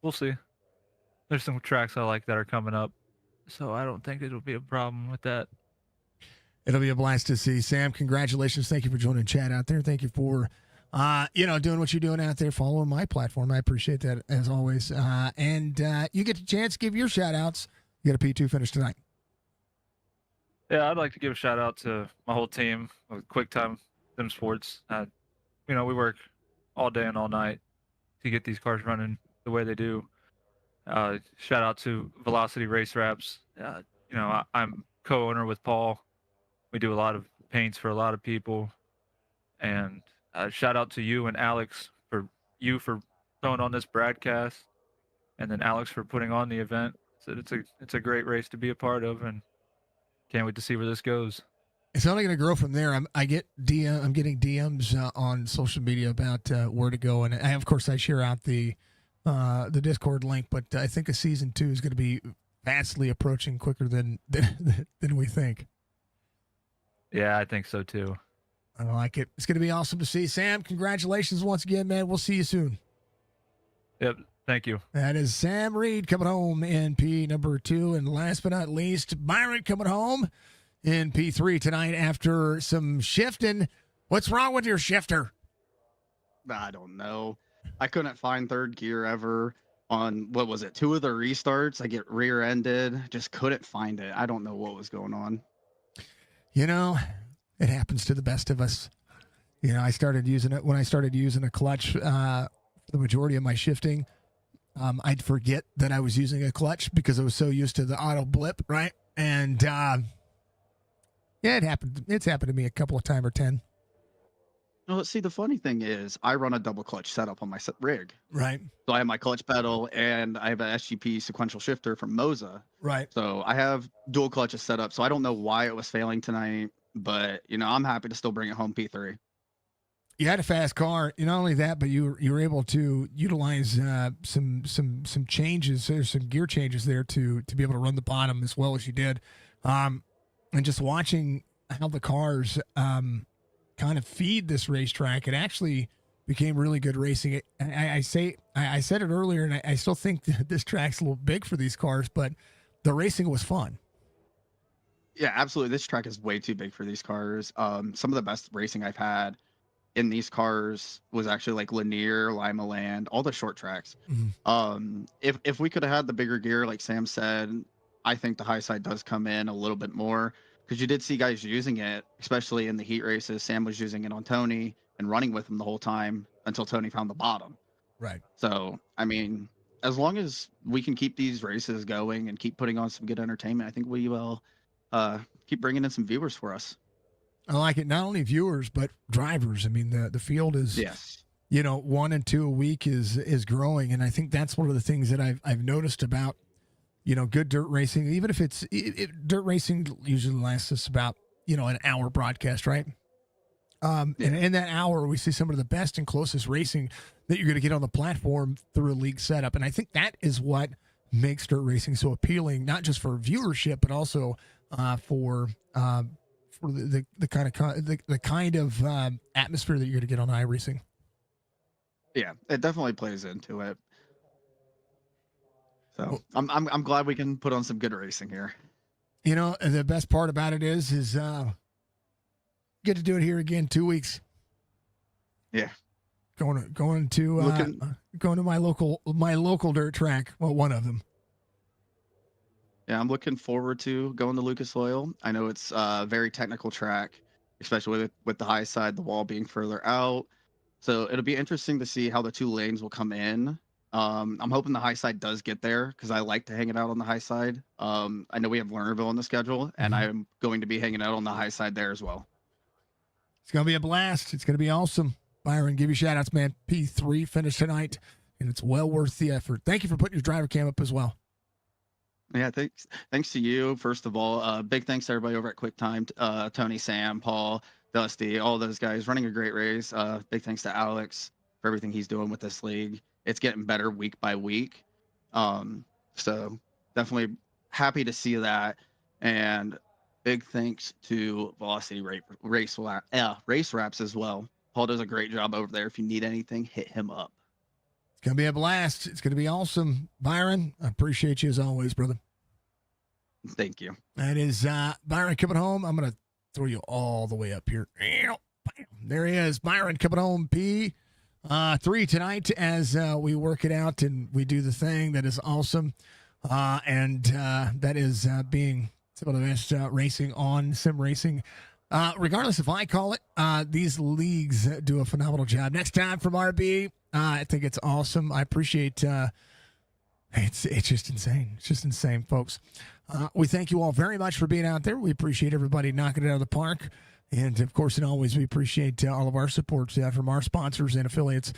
We'll see. There's some tracks I like that are coming up, so I don't think it'll be a problem with that. It'll be a blast to see. Sam, congratulations. Thank you for joining chat out there. Thank you for, doing what you're doing out there, following my platform. I appreciate that as always. And you get the chance to give your shout outs. You got a P2 finish tonight. Yeah, I'd like to give a shout out to my whole team, Quick Time Sim Sports. We work all day and all night to get these cars running the way they do. Shout out to Velocity Race Wraps. I'm co-owner with Paul. We do a lot of paints for a lot of people. And shout out to you and Alex for throwing on this broadcast, and then Alex for putting on the event. So it's a great race to be a part of, and can't wait to see where this goes. It's only going to grow from there. I'm getting DMs on social media about where to go, and of course I share out the Discord link. But I think a season 2 is going to be vastly approaching quicker than we think. Yeah, I think so too. I like it. It's going to be awesome to see. Sam, congratulations once again, man. We'll see you soon. Yep. Thank you. That is Sam Reed coming home in P number 2. And last but not least, Byron coming home in P3 tonight after some shifting. What's wrong with your shifter? I don't know. I couldn't find third gear ever on, 2 of the restarts. I get rear-ended. Just couldn't find it. I don't know what was going on. It happens to the best of us. You know, I started using it when I started using a clutch for the majority of my shifting. I'd forget that I was using a clutch because I was so used to the auto blip, right? And yeah, it happened. It's happened to me a couple of times or 10. No, see, the funny thing is, I run a double clutch setup on my rig. Right. So I have my clutch pedal and I have an SGP sequential shifter from Moza. Right. So I have dual clutches set up. So I don't know why it was failing tonight, but I'm happy to still bring it home P3. You had a fast car. Not only that, but you were able to utilize some changes. There's some gear changes there to be able to run the bottom as well as you did, and just watching how the cars kind of feed this racetrack, it actually became really good racing. I said it earlier, and I still think that this track's a little big for these cars, but the racing was fun. Yeah, absolutely. This track is way too big for these cars. Some of the best racing I've had in these cars was actually like Lanier, Lima Land, all the short tracks. Mm-hmm. If we could have had the bigger gear, like Sam said, I think the high side does come in a little bit more, because you did see guys using it, especially in the heat races. Sam was using it on Tony and running with him the whole time until Tony found the bottom. Right. So, I mean, as long as we can keep these races going and keep putting on some good entertainment, I think we will keep bringing in some viewers for us. I like it. Not only viewers, but drivers. I mean, the field is, yes, 1 and 2 a week is growing. And I think that's one of the things that I've noticed about, good dirt racing. Even if dirt racing usually lasts us about, an hour broadcast, right? And in that hour, we see some of the best and closest racing that you're going to get on the platform through a league setup. And I think that is what makes dirt racing so appealing, not just for viewership, but also for the kind of atmosphere that you're going to get on iRacing. Yeah, it definitely plays into it. So I'm glad we can put on some good racing here. The best part about it is get to do it here again 2 weeks. Yeah, going to my local dirt track. Well, one of them. Yeah, I'm looking forward to going to Lucas Oil. I know it's a very technical track, especially with the high side, the wall being further out. So it'll be interesting to see how the two lanes will come in. I'm hoping the high side does get there, because I like to hang it out on the high side. I know we have Lernerville on the schedule, and I'm going to be hanging out on the high side there as well. It's going to be a blast. It's going to be awesome. Byron, give you shout outs, man. P3 finished tonight, and it's well worth the effort. Thank you for putting your driver cam up as well. Yeah, thanks to you, first of all. Big thanks to everybody over at QuickTime, Tony, Sam, Paul, Dusty, all those guys running a great race. Big thanks to Alex for everything he's doing with this league. It's getting better week by week. So definitely happy to see that. And big thanks to Velocity Race Wraps as well. Paul does a great job over there. If you need anything, hit him up. It's going to be a blast. It's going to be awesome. Byron, I appreciate you as always, brother. Thank you. That is Byron coming home. I'm going to throw you all the way up here. There he is. Byron coming home, P3 tonight as we work it out and we do the thing that is awesome. And that is being some of the best racing on sim racing. Regardless if I call it, these leagues do a phenomenal job. Next time from RB, I think it's awesome. I appreciate it's just insane. It's just insane, folks. We thank you all very much for being out there. We appreciate everybody knocking it out of the park. And, of course, and always, we appreciate all of our support from our sponsors and affiliates.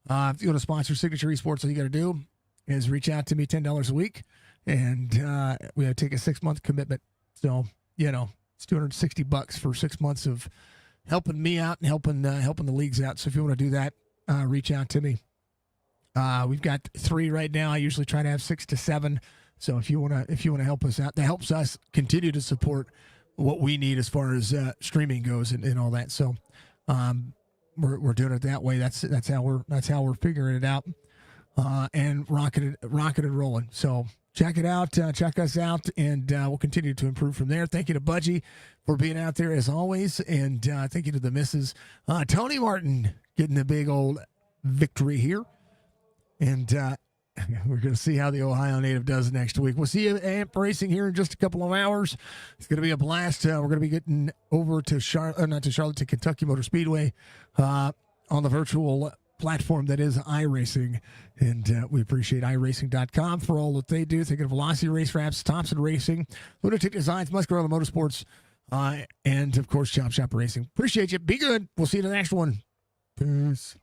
If you want to sponsor Signature Esports, all you got to do is reach out to me, $10 a week. And we have to take a 6-month commitment. So, it's $260 for 6 months of helping me out and helping the leagues out. So if you want to do that, reach out to me. We've got 3 right now. I usually try to have 6 to 7. So if you want to help us out, that helps us continue to support what we need as far as streaming goes and all that. So we're doing it that way. That's how we're figuring it out and rocking and rolling. So check it out. Check us out, and we'll continue to improve from there. Thank you to Budgie for being out there as always, and thank you to the missus. Tony Martin getting the big old victory here. And We're going to see how the Ohio native does next week. We'll see you at AMP Racing here in just a couple of hours. It's going to be a blast. We're going to be getting over to to Kentucky Motor Speedway on the virtual platform that is iRacing. And we appreciate iRacing.com for all that they do. Thinking of Velocity Race Wraps, Thompson Racing, Lunatic Designs, Muscarella Motorsports, and of course, Chop Shop Racing. Appreciate you. Be good. We'll see you in the next one. Peace.